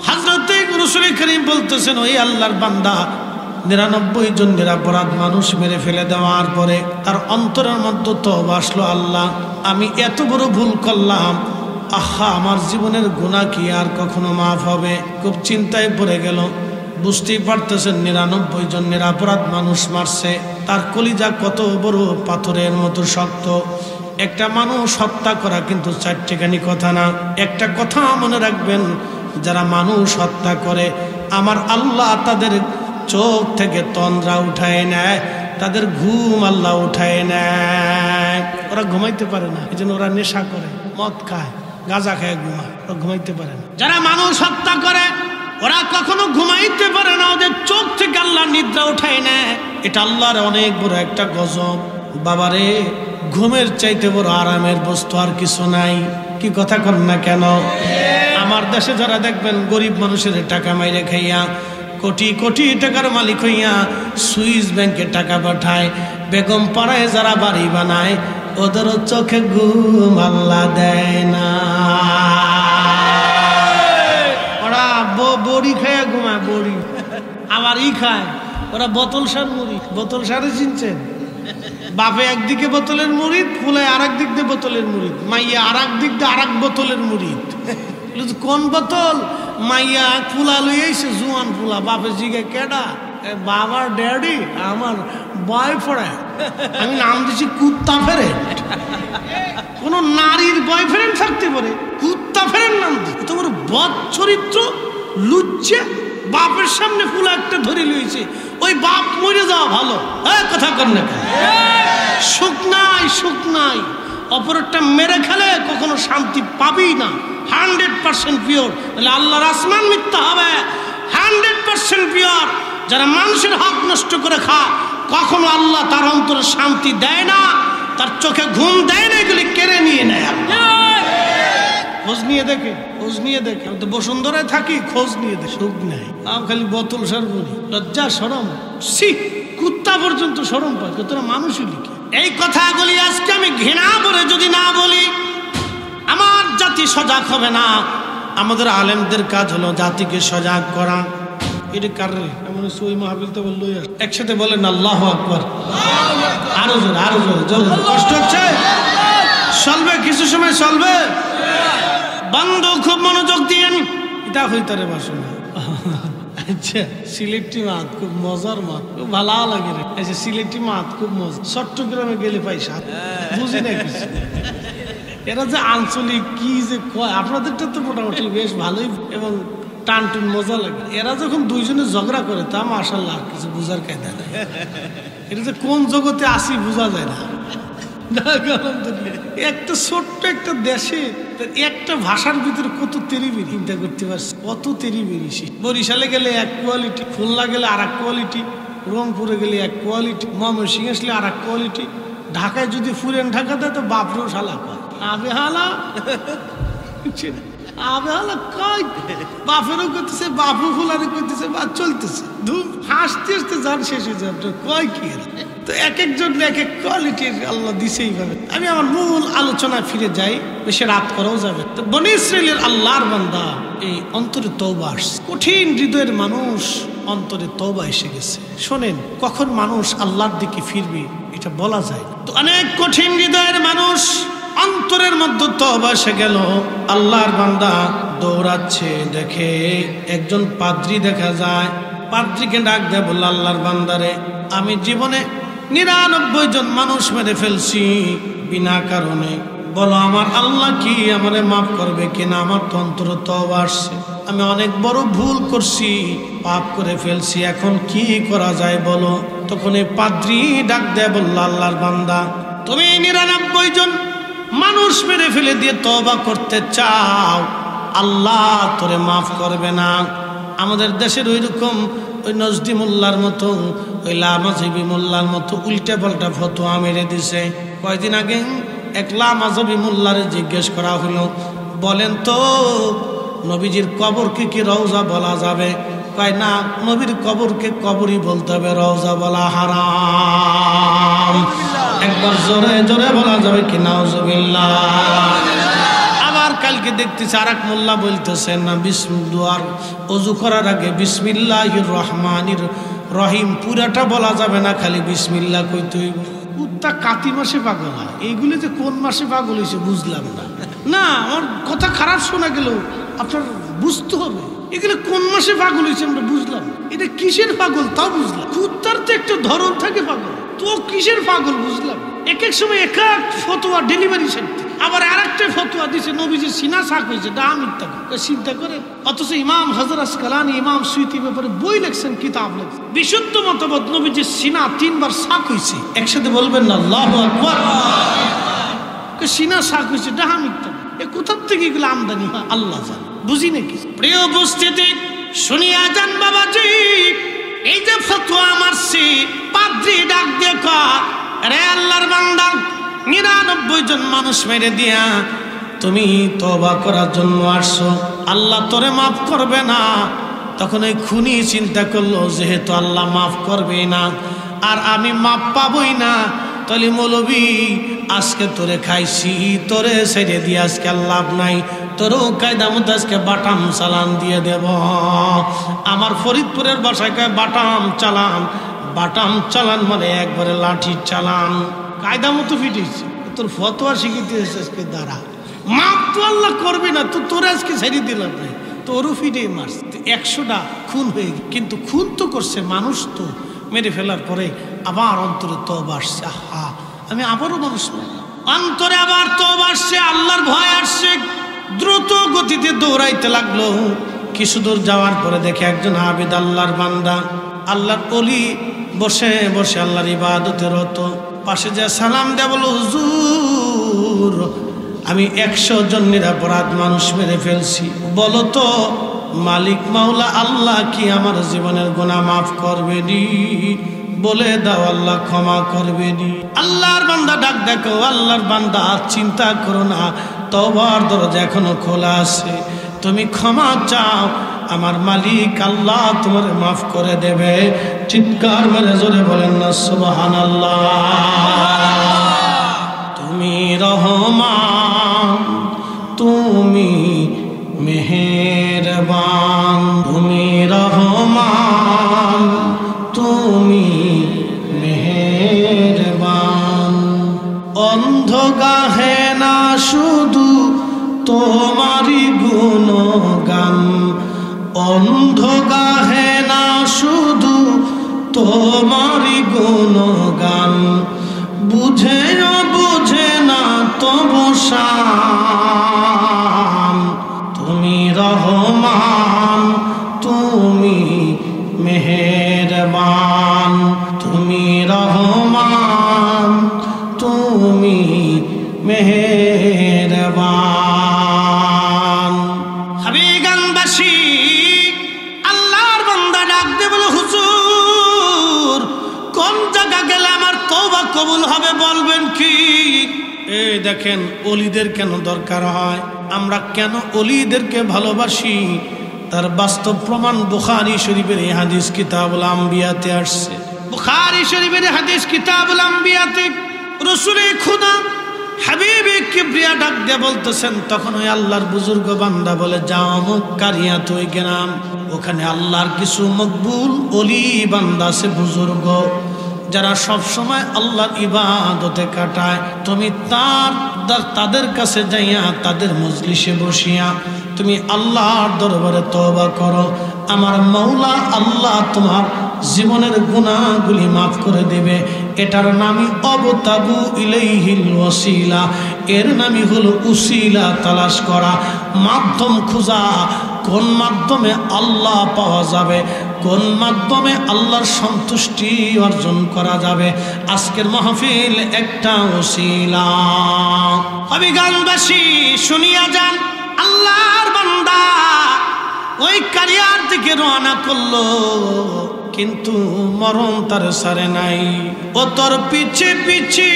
হযরতে রাসূল করিম বলতেছেন, ওই আল্লাহর বান্দা 99 জন নিরাপরাধ মানুষ মেরে ফেলে দেওয়ার পরে তার অন্তরের মধ্যে তওবা আসলো, আল্লাহ আমি এত বড় ভুল করলাম, আহা আমার জীবনের গুনাহ কি আর কখনো মাফ হবে? খুব চিন্তায় পড়ে গেল। বুঝতেই পারতেছেন 99 জন নিরাপরাধ মানুষ মারছে, তার কলিজা কত বড় পাথরের মতো শক্ত। একটা মানুষ হত্যা করা কিন্তু 4টিখানি কথা না। একটা কথা মনে রাখবেন, যারা মানুষ হত্যা করে আমার আল্লাহ তাদের চোখ থেকে তন্দ্রা উঠায় নেয়, তাদের ঘুম আল্লাহ উঠায় নেয়। ওরা ঘুমাইতে পারে না, এই জন্য ওরা নেশা করে, মদ খায়, গাঁজা খায়, ঘুমায়, ওরা ঘুমাইতে পারে না। যারা মানুষ হত্যা করে ওরা কখনো ঘুমাইতে পারে না, ওদের চোখ থেকে আল্লাহ নিদ্রা উঠায় নেয়। এটা আল্লাহর অনেক বড় একটা গজব। বাবারে, ঘুমের চাইতে বড় আরামের বস্তু আর কিছু নাই। কি কথা কন না কেন? আমার দেশে যারা দেখবেন গরিব মানুষের টাকা মাইরে খাইয়া কোটি কোটি টাকার মালিক হইয়া সুইস ব্যাংকে টাকা পাঠায়, বেগম পাড়ায় যারা বাড়ি বানায় ওদেরও চোখে ঘুম আল্লাহ দেয় না। ওরা বড়ি খায় ঘুমায়, বড়ি আবার খায়। ওরা বোতল সার মুড়ি, বোতল সারে চিনছেন? বাপে একদিকে বোতলের মুড়িদ, ফুলে আর এক দিক দিয়ে বোতলের মুড়িদ, মাইয়া আর এক দিক দিয়ে আর এক বোতলের মুড়িদ। কোন বোতল? মাইয়া ফুলা লইয়াছে, জুয়ান ফুলা। বাপে জিগে কেডা? বাবার ড্যাডি, আমার বয়ফ্রেন্ড। আমি নাম দিচ্ছি কুত্তা ফ্রেন্ড। কোন নারীর বয়ফ্রেন্ড থাকতে পারে? কুত্তা ফ্রেন্ড নাম দিচ্ছে। তোমার বদ চরিত্র, লুচ্ছে। বাপের সামনে ফুলা একটা ধরে লইছে, ওই বাপ মরে যাওয়া ভালো। কথা কর না, সুখ নাই, সুখ নাই। অপরটা মেরে খেলে কখনো শান্তি পাবি না। 100% পিওর। তাহলে আল্লাহর আসমান মিথ্যা হবে। 100% পিওর। যারা মানুষের হক নষ্ট করে খায়, কখনো আল্লাহ তার অন্তরে শান্তি দেয় না, তার চোখে ঘুম দেয় না, এগুলি কেড়ে নিয়ে নেয়। খোঁজ নিয়ে দেখে, খোঁজ নিয়ে দেখে। আমি তো বসুন্ধরায় থাকি, খোঁজ নিয়ে দেখে। সুখ নেই, আমি খালি বোতল সারবনি। লজ্জা শরম, সি কুত্তা পর্যন্ত শরম পায়, তোরা মানুষই লিখে। এই কথাগুলি আজকে আমি ঘৃণা করে যদি না বলি, আমার জাতি সজাগ হবে না। আমাদের আলেমদের কাজ হলো জাতিকে সজাগ করা। এটা কার রে? এমন ওই মাহফিল তো বললো, একসাথে বলেন আল্লাহু আকবার। আরো জোরে, আরো জোরে, জোরে। কষ্ট হচ্ছে? চলবে, কিছু সময় চলবে। বন্ধু খুব মনোযোগ দিয়েন। এটা হইতারে বাসনা। আচ্ছা, সিলেটি মাত খুব মজার মাত, খুব ভালো লাগে রে। আচ্ছা, সিলেটি মাত খুব মজা। চট্টগ্রামে গেলে পাইসা বুঝি না কিছু। এরা যে আঞ্চলিক কি যে কয়, আপনাদেরটা তো মোটামুটি বেশ ভালোই এবং টান টুন মজা লাগে। এরা যখন দুইজনে ঝগড়া করে, তা মাশাআল্লাহ কিছু বুঝার কায়দা নেই। এটা যে কোন জগতে আসি বোঝা যায় না। একটা ছোট্ট একটা দেশে একটা ভাষার ভিতরে কত তেরিবিরি চিন্তা করতে পারছি, কত তেরিবিরি। বরিশালে গেলে এক কোয়ালিটি, খুলনা গেলে আর এক কোয়ালিটি, রংপুরে গেলে এক কোয়ালিটি, ময়মনসিংহ আসলে আর এক কোয়ালিটি, ঢাকায় যদি ফুরেন ঢাকা দেয় তো বাপরেও শালা কয় আবে হালা, আবে হালা কয়। বাপেরও করতেছে, বাপু ফুলারে করতেছে, বা চলতেছে ধুম হাসতে হাসতে যান শেষ হয়ে যায়। কয় কি তো এক একজন এক এক কোয়ালিটির আল্লাহ দিছে এইভাবে। আমি আমার মূল আলোচনায় ফিরে যাই, বেশি রাত করাও যাবে। তো বনী ইসরাইলের আল্লাহর বান্দা এই অন্তরে তওবা আসছে। কঠিন হৃদয়ের মানুষ, অন্তরে তওবা এসে গেছে। শোনেন, কখন মানুষ আল্লাহর দিকে ফিরবে এটা বলা যায় না। তো অনেক কঠিন হৃদয়ের মানুষ, অন্তরের মধ্যে তওবা এসে গেল। আল্লাহর বান্দা দৌড়াচ্ছে, দেখে একজন পাদ্রী দেখা যায়। পাদ্রীকে ডাক দেয়, বলল আল্লাহর বান্দারে, আমি জীবনে 99 জন মানুষ মেরে ফেলছি বিনা কারণে। বলো আমার আল্লাহ কি আমারে মাফ করবে কিনা? আমার তো অন্তরে তওবা আসছে, আমি অনেক বড় ভুল করছি, পাপ করে ফেলছি, এখন কি করা যায় বলো? তখন এই পাদ্রী ডাক দেয়, বলল আল্লাহর বান্দা, তুমি 99 জন মানুষ মেরে ফেলে দিয়ে তওবা করতে চাও, আল্লাহ তোরে মাফ করবে না। আমাদের দেশের ওইরকম ওই নজদি মোল্লার মতো, ওই লামাজবি মোল্লার মতো উল্টা পাল্টা ফতোয়া মেরে দিছে। কয়দিন আগে এক লামাজবি মোল্লারে জিজ্ঞেস করা হলো, বলেন তো নবীজির কবরকে কি রওজা বলা যাবে? কয় না, নবীর কবরকে কবরই বলতে হবে, রওজা বলা হারাম। একবার জোরে জোরে বলা যাবে কি নাউজুবিল্লাহ? আবার কালকে দেখতেছি আর এক মোল্লা বলতেছেন না, বিসমিল্লাহ, ওযু করার আগে বিসমিল্লাহির রহমানির রহিম পুরাটা বলা যাবে না, খালি বিসমিল্লাহ কইতে হইব। কুত্তা কাতি মাসে পাগল হয়, এইগুলি যে কোন মাসে পাগল হয়েছে বুঝলাম না। না, আমার কথা খারাপ শোনা গেল, আপনার বুঝতে হবে এগুলো কোন মাসে পাগল হয়েছে আমরা বুঝলাম। এটা কিসের পাগল তাও বুঝলাম। কুত্তার তো একটা ধরন থাকে পাগল, তো কিসের পাগল বুঝলাম। এক এক সময় এক এক ফতোয়া ডেলিভারি সারতে, আবার আর একটা ফতোয়া দিচ্ছে নবীজির সিনা শাক হয়েছে, ডাহা মিথ্যা। চিন্তা করেন, অথচ ইমাম হযরত আসকালানী, ইমাম সুয়ুতী ব্যাপারে বই লেখছেন, কিতাব লেখছেন, বিশুদ্ধ মতবাদ নবীজির সিনা 3 বার শাক হয়েছে। একসাথে বলবেন না আল্লাহু আকবার? সিনা শাক হয়েছে, ডাহা মিথ্যা। এ কোথার থেকে এগুলো আমদানি হয় আল্লাহ জানে, বুঝি নাকি? প্রিয় উপস্থিতি, শুনিয়া যান বাবাজি, এই যে ফতোয়া মারছি, পাদ্রী ডাক দিয়ে কয়, আরে আল্লাহর বান্দা, 99 জন মানুষ মেরে দিয়া তুমি তওবা করার জন্য আসছো, আল্লাহ তোরে মাফ করবে না। তখন এই খুনি চিন্তা করলো, যেহেতু আল্লাহ মাফ করবে না আর আমি মাফ পাবই না, তাহলে মৌলবী আজকে তোরে খাইছি, তোরে ছেড়ে দিয়ে আজকে লাভ নাই, তোরও কায়দা মতো আজকে বাটাম চালান দিয়ে দেব। আমার ফরিদপুরের বাসায় কয় বাটাম চালান। বাটাম চালান মানে একবারে লাঠির চালান, কায়দা মতো ফিটেছে। তোর ফতোয়া শিখিতে আজকে দ্বারা মাপ তো আল্লাহ করবে না, তো তোর আজকে ছেড়ে দিলাম না, তোরও ফিরে মারস। 100টা খুন হয়ে কিন্তু খুন তো করছে মানুষ, তো মেরে ফেলার পরে আবার অন্তরে তওবা আসছে, আহা আমি আবারও মানুষ মারলাম। অন্তরে আবার তওবা আসছে, আল্লাহর ভয় আসছে, দ্রুত গতিতে দৌড়াইতে লাগলো। কিছু দূর যাওয়ার পরে দেখে একজন আবেদ আল্লাহর বান্দা, আল্লাহর ওলি বসে বসে আল্লাহর ইবাদতে রত। পাশে যা সালাম দেয়া বলো, হুজুর আমি 100 জন নিরপরাধ মানুষ মেরে ফেলছি, বলো তো মালিক মাওলা আল্লাহ কি আমার জীবনের গুনাহ মাফ করবে নি? বলে দাও আল্লাহ ক্ষমা করবে নি। আল্লাহর বান্দা ডাক দেখো, আল্লাহর বান্দা চিন্তা করো না, তওবার দরজা এখনো খোলা আছে, তুমি ক্ষমা চাও, আমার মালিক আল্লাহ তোমার মাফ করে দেবে। চিৎকার মেরে জোরে বলেন না সুবহানাল্লাহ। তুমি রহমান, তুমি মেহেরবান, তুমি রহমান, তুমি মেহেরবান। অন্ধ গাহে না শুধু তোমারই গুণগান, অন্ধ গাহে না শুধু তোমারই গুণগান, বুঝেও বুঝে না তবু শান। তুমি রহমান, তুমি মেহেরবান, তুমি রহমান, তুমি মেহেরবান। হাবিগানবাসী আল্লাহর বান্দা ডাক দে বলে, হুজুর কোন জায়গা গেলে আমার তওবা কবুল হবে বলবেন কি? এই দেখেন ওলিদের কেন দরকার হয়, আমরা কেন ওলিদেরকে ভালোবাসি, তার বাস্তব প্রমাণ বুখারী শরীফের এই হাদিস কিতাবুল আম্বিয়াতে আসছে। বুখারী শরীফের হাদিস কিতাবুল আম্বিয়াতে রাসূলে খুদা হাবিবে কিবরিয়া ডাক দিয়ে বলতেছেন, তখন ওই আল্লাহর বুজুর্গ বান্দা বলে, যাও অমুক কারিয়াত ওই গ্রাম, ওখানে আল্লাহর কিছু মকবুল ওলি বান্দা আছে, বুজুর্গ, যারা সব সময় আল্লাহর ইবাদতে কাটায়। তুমি তাদের কাছে যাইয়া তাদের মজলিসে বসিয়া তুমি আল্লাহর দরবারে তওবা করো, আমার মাওলা আল্লাহ তোমার জীবনের গুনাহগুলি মাফ করে দেবে। এটার নামই অবতাবু ইলাইহিল ওয়াসিলা, এর নামই হলো উসিলা তালাশ করা, মাধ্যম খোঁজা, কোন মাধ্যমে আল্লাহ পাওয়া যাবে, কোন মাধ্যমে আল্লাহর সন্তুষ্টি অর্জন করা যাবে। আজকের মাহফিল একটা ওসিলা। হবিগঞ্জবাসী শুনিয়া যান, আল্লাহর বান্দা ওই কারিয়ার দিকে রওনা করলো, কিন্তু মরণ তার সারে নাই। ও তোর পিছে পিছে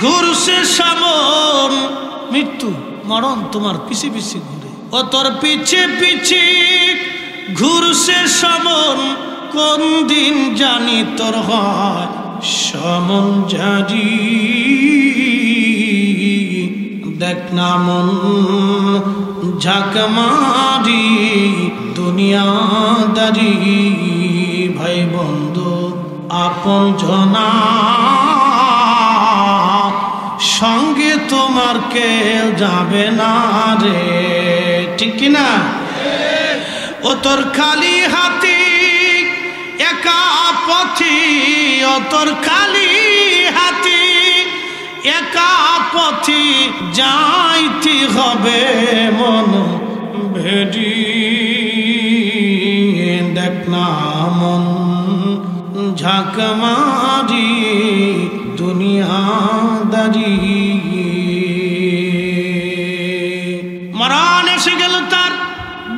ঘুরছে সামন, মৃত্যু মরণ তোমার পিছে পিছে ঘুরে। ও তোর পিছে পিছে ঘুরছে সামন, কোন দিন জানি তোর হয় সমন জারি। দেখ না মন ঝাঁক মারি দুনিয়াদারি, ভাই বন্ধু আপন জনা সঙ্গে তোমার কেউ যাবে না রে, ঠিক কিনা? ও তোর খালি হাতি একা পথি, ও তোর খালি হাতি একা পথি, যাইতে হবে মন ভেড়ি। দেখ না মন ঝাঁক মারি দুনিয়াদারি। মরণ এসে গেল তার,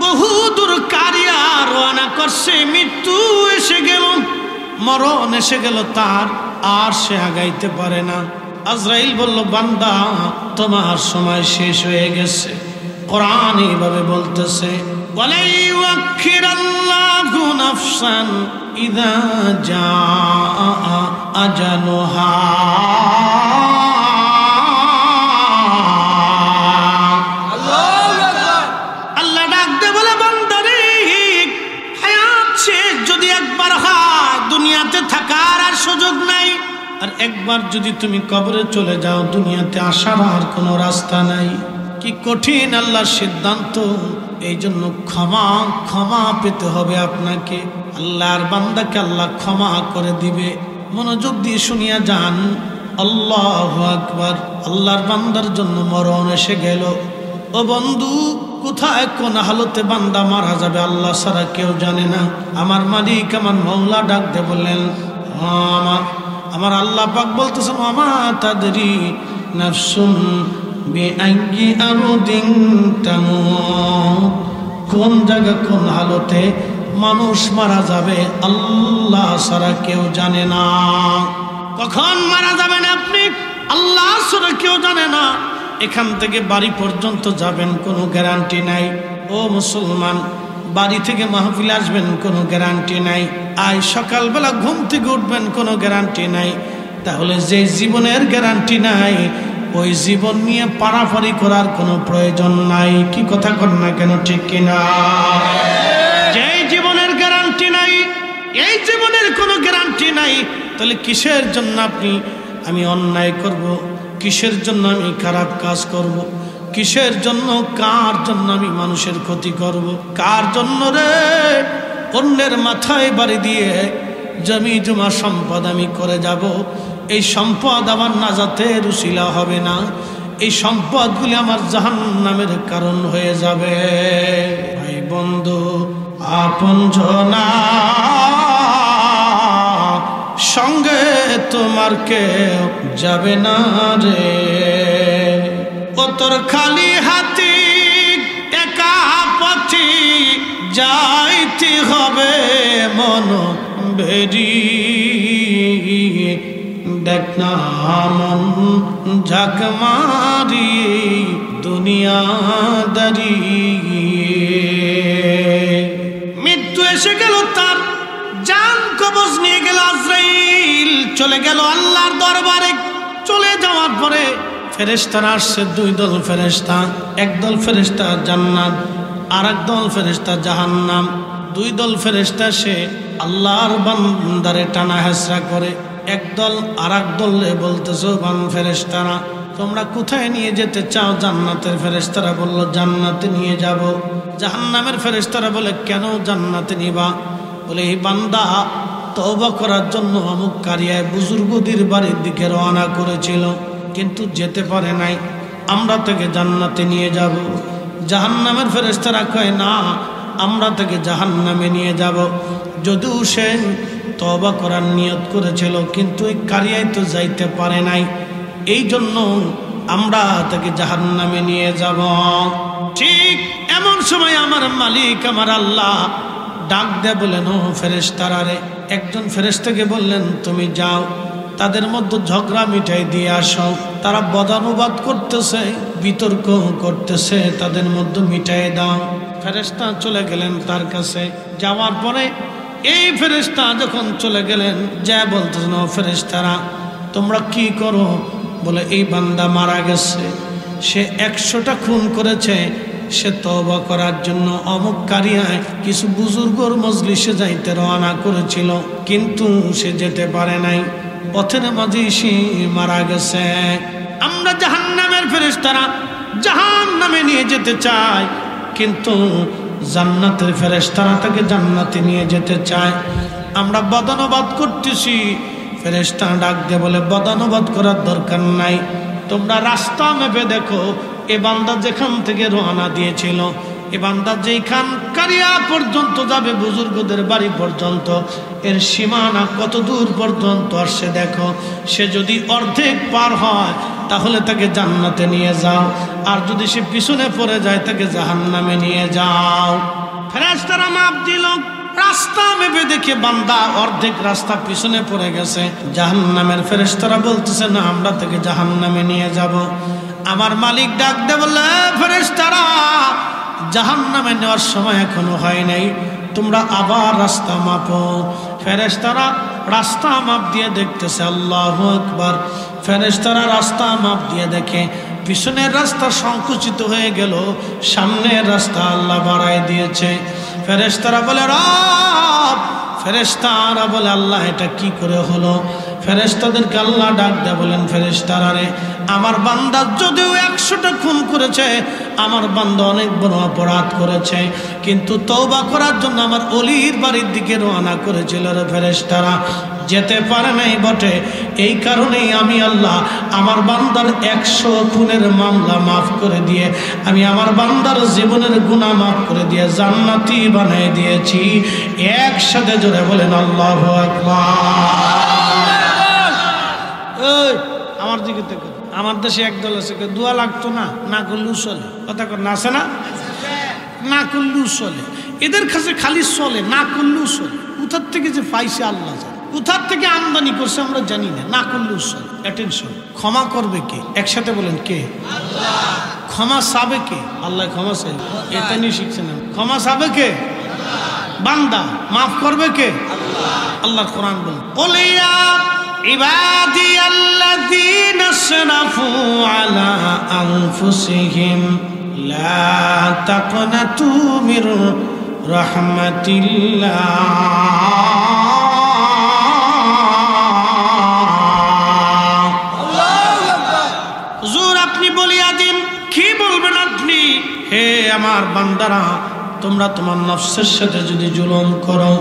বহুদূর কারিয়া রওনা করছে, মৃত্যু এসে গেল, মরণ এসে গেল তার, আর সে আগাইতে পারে না। আজরাইল বলল, বান্দা তোমার সময় শেষ হয়ে গেছে। কোরআন এইভাবে বলতেছে, ওয়ালা ইউআখিরাল্লাহু নাফসান ইযা জাআ আজালুহা। আল্লাহ ডাক দে বলে, বান্দারে হায়াত শেষ যদি একবার হয়, দুনিয়াতে থাকার আর সুযোগ নাই। আর একবার যদি তুমি কবরে চলে যাও, দুনিয়াতে আসার আর কোনো রাস্তা নাই। কি কঠিন আল্লাহর সিদ্ধান্ত। এই জন্য ক্ষমা পেতে হবে আপনাকে। আল্লাহর বান্দাকে আল্লাহ ক্ষমা করে দিবে। মনোযোগ দিয়ে শুনিয়া যান। আল্লাহু আকবার। আল্লাহর বান্দার জন্য মরণ এসে গেল। ও বন্ধু, কোথায় কোন হালতে বান্দা মারা যাবে আল্লাহ ছাড়া কেউ জানে না। আমার মালিক, আমার মওলা ডাক দিয়ে বললেন, আমার আল্লাহ পাক বলতেছেন, আমা তাদরি নাফসুন বিআইয়ি আরদিন তামুত। কোন জায়গা কোন হালতে মানুষ মারা যাবে আল্লাহ ছাড়া কেউ জানে না। কখন মারা যাবেন আপনি আল্লাহ ছাড়া কেউ জানে না। এখান থেকে বাড়ি পর্যন্ত যাবেন কোনো গ্যারান্টি নাই। ও মুসলমান, বাড়ি থেকে মাহফিল আসবেন কোনো গ্যারান্টি নাই। আজ সকালবেলা ঘুম থেকে উঠবেন কোনো গ্যারান্টি নাই। তাহলে যে জীবনের গ্যারান্টি নাই, ওই জীবন নিয়ে পারাপারি করার কোনো প্রয়োজন নাই। কি কথা কর না কেন, ঠিক কিনা? যে জীবনের গ্যারান্টি নাই, এই জীবনের কোনো গ্যারান্টি নাই, তাহলে কিসের জন্য আমি অন্যায় করব? কিসের জন্য আমি খারাপ কাজ করব? কিসের জন্য, কার জন্য আমি মানুষের ক্ষতি করব? কার জন্য রে? অন্যের মাথায় বাড়ি দিয়ে জমি জমা সম্পদ আমি করে যাব। এই সম্পদ আমার নাজাতের উসিলা হবে না। এই সম্পদগুলি আমার জাহান্নামের কারণ হয়ে যাবে। ভাই বন্ধু, আপনজনা সঙ্গে তোমার কেউ যাবে না রে। ও তোর খালি হাতি একা পথি যাইতে হবে মন বেরি। দেখ না মন ঝাঁক মারি দুনিয়াদারি। মৃত্যু এসে গেল, তার জান কবজ নিয়ে গেল আজরাইল। চলে গেল আল্লাহর দরবারে। চলে যাওয়ার পরে ফেরেশতারা আসছে, দুই দল ফেরেশতা। একদল ফেরেশতা জান্নাত, আর একদল ফেরেশতা জাহান্নাম। দুই দল ফেরেশতা সে আল্লাহর বান্দারে টানা হেসরা করে। একদল আর এক দলে বলতেছে, ফেরেশতারা তোমরা কোথায় নিয়ে যেতে চাও? জান্নাতের ফেরেশতারা বলল, জান্নাতে নিয়ে যাব। জাহান্নামের ফেরেশতারা বলে, কেন জান্নাতে নিবা? বলে, এই বান্দা তওবা করার জন্য অমুক কারিয়ায় বুজুর্গদের বাড়ির দিকে রওনা করেছিল, কিন্তু যেতে পারে নাই, আমরা তাকে জান্নাতে নিয়ে যাব। জাহান্নামের ফেরেশতারা কয়, না, আমরা তাকে জাহান্নামে নিয়ে যাব। যদিও সে তওবা করার নিয়ত করেছিল, কিন্তু এই কারিয়ায় তো যাইতে পারে নাই, এই জন্য আমরা তাকে জাহান্নামে নিয়ে যাব। ঠিক এমন সময় আমার মালিক, আমার আল্লাহ ডাক দেয়া বলেন, ও ফেরেশতারা রে। একজন ফেরেশতাকে বললেন, তুমি যাও, তাদের মধ্যে ঝগড়া মিটাই দিয়ে আসো। তারা বদানুবাদ করতেছে, বিতর্ক করতেছে, তাদের মধ্যে মিটাই দাও। ফেরেশতা চলে গেলেন তার কাছে। যাওয়ার পরে এই ফেরেশতা যখন চলে গেলেন, যা বলতেছেন, ও ফেরেশতারা তোমরা কি করো? বলে, এই বান্দা মারা গেছে, সে 100টা খুন করেছে, সে তওবা করার জন্য অমুক কারিয়ায় কিছু বুজুর্গর মজলিসে যাইতে রওনা করেছিল, কিন্তু সে যেতে পারে নাই, পথের মাঝে সে মারা গেছে। আমরা জাহান্নামের ফেরেশতারা জাহান্নামে নিয়ে যেতে চাই, কিন্তু জান্নাতের ফেরেশতারা তাকে জান্নাতে নিয়ে যেতে চায়। আমরা বদানুবাদ করতেছি। ফেরেশতা ডাক দিয়ে বলে, বদানুবাদ করার দরকার নাই, তোমরা রাস্তা মেপে দেখো, এ বান্দা যেখান থেকে রওনা দিয়েছিল, এ বান্দা যেখান কারিয়া পর্যন্ত যাবে, বুজুর্গদের বাড়ি পর্যন্ত, এর সীমানা কত দূর পর্যন্ত আসছে দেখো। সে যদি অর্ধেক পার হয় তাহলে তাকে জান্নাতে নিয়ে যাও, আর যদি সে পিছনে পড়ে যায় তাকে জাহান্নামে নিয়ে যাও। ফেরেশতারা মাপ দিল। রাস্তা মেপে দেখে বান্দা অর্ধেক রাস্তা পিছনে পড়ে গেছে। জাহান্নামের ফেরেশতারা বলতেছে, না, আমরা তাকে জাহান্নামে নিয়ে যাব। আমার মালিক ডাক দে বললে, ফেরেশতারা জাহান্নামে নেওয়ার সময় এখনো হয় নাই, তোমরা আবার রাস্তা মাপো। ফেরেশতারা রাস্তা মাপ দিয়ে দেখতেছে, আল্লাহু আকবার। ফেরেশতারা রাস্তা মাপ দিয়ে দেখে পিছনের রাস্তা সংকুচিত হয়ে গেল, সামনের রাস্তা আল্লাহ বাড়ায় দিয়েছে। ফেরেশতারা বলে, রব। ফেরেশতারা বলে, আল্লাহ এটা কি করে হলো? ফেরেশতাদেরকে আল্লাহ ডাক দেয়া বলেন, ফেরেশতারা রে, আমার বান্দা যদিও 100টা খুন করেছে, আমার বান্দা অনেক বড় অপরাধ করেছে, কিন্তু তওবা করার জন্য আমার অলির বাড়ির দিকে রওনা করেছিল রে ফেরেশতারা, যেতে পারে নাই বটে। এই কারণেই আমি আল্লাহ আমার বান্দার 100 খুনের মামলা মাফ করে দিয়ে আমি আমার বান্দার জীবনের গুনাহ মাফ করে দিয়ে জান্নাতি বানিয়ে দিয়েছি। একসাথে জোরে বলেন আল্লাহু আকবার। এই আমার দিকে থেকে, আমার দেশে একদল আছে দোয়া লাগতো না, না করলেও চলে, কথা কর না, আছে না? না করলেও চলে, এদের কাছে খালি চলে, না করলেও চলে। কোথার থেকে যে পাইছে আল্লাহ জানে, কোথার থেকে আমদানি করছে আমরা জানি না, না করলেও চলে। অ্যাটেনশন, ক্ষমা করবে কে? একসাথে বলেন কে? আল্লাহ। ক্ষমা চাবে কে? আল্লাহ ক্ষমা চাই, এটা নিয়ে শিখছেন। ক্ষমা চাবে কে? বান্দা। মাফ করবে কে? আল্লাহ। আল্লাহর কোরআন বলেন, ওলিয়া ইবাদি আল্লাযীনা আসরাফু আলা আনফুসিহিম লা তাকনাতু মির রাহমাতিল্লাহ। হুজুর আপনি বলিয়া দিন, কি বলবেন আপনি? হে আমার বান্দারা, তোমরা তোমার নফসের সাথে যদি জুলুম করো,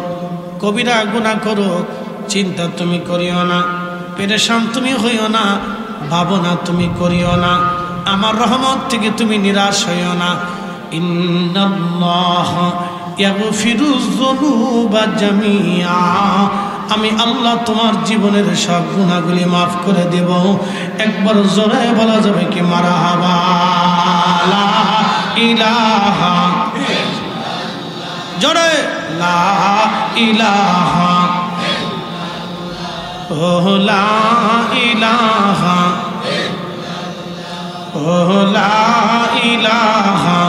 কবিরা গুনাহ করো, চিন্তা তুমি করিও না, পেরেশান তুমি হইও না, ভাবনা তুমি করিও না, আমার রহমত থেকে তুমি নিরাশ হইও না। ইন্নাল্লাহ ইয়াগফিরুয যুনুবা জামিআ, আমি আল্লাহ তোমার জীবনের সব গুনাহগুলি মাফ করে দেব। একবার জোরে বলা যাবে কি মারহাবা? লা ইলাহা ইল্লাল্লাহ, জোরে লা ইলাহা ইল্লাল্লাহ, লা ইলাহা ইল্লাল্লাহ, লা ইলাহা।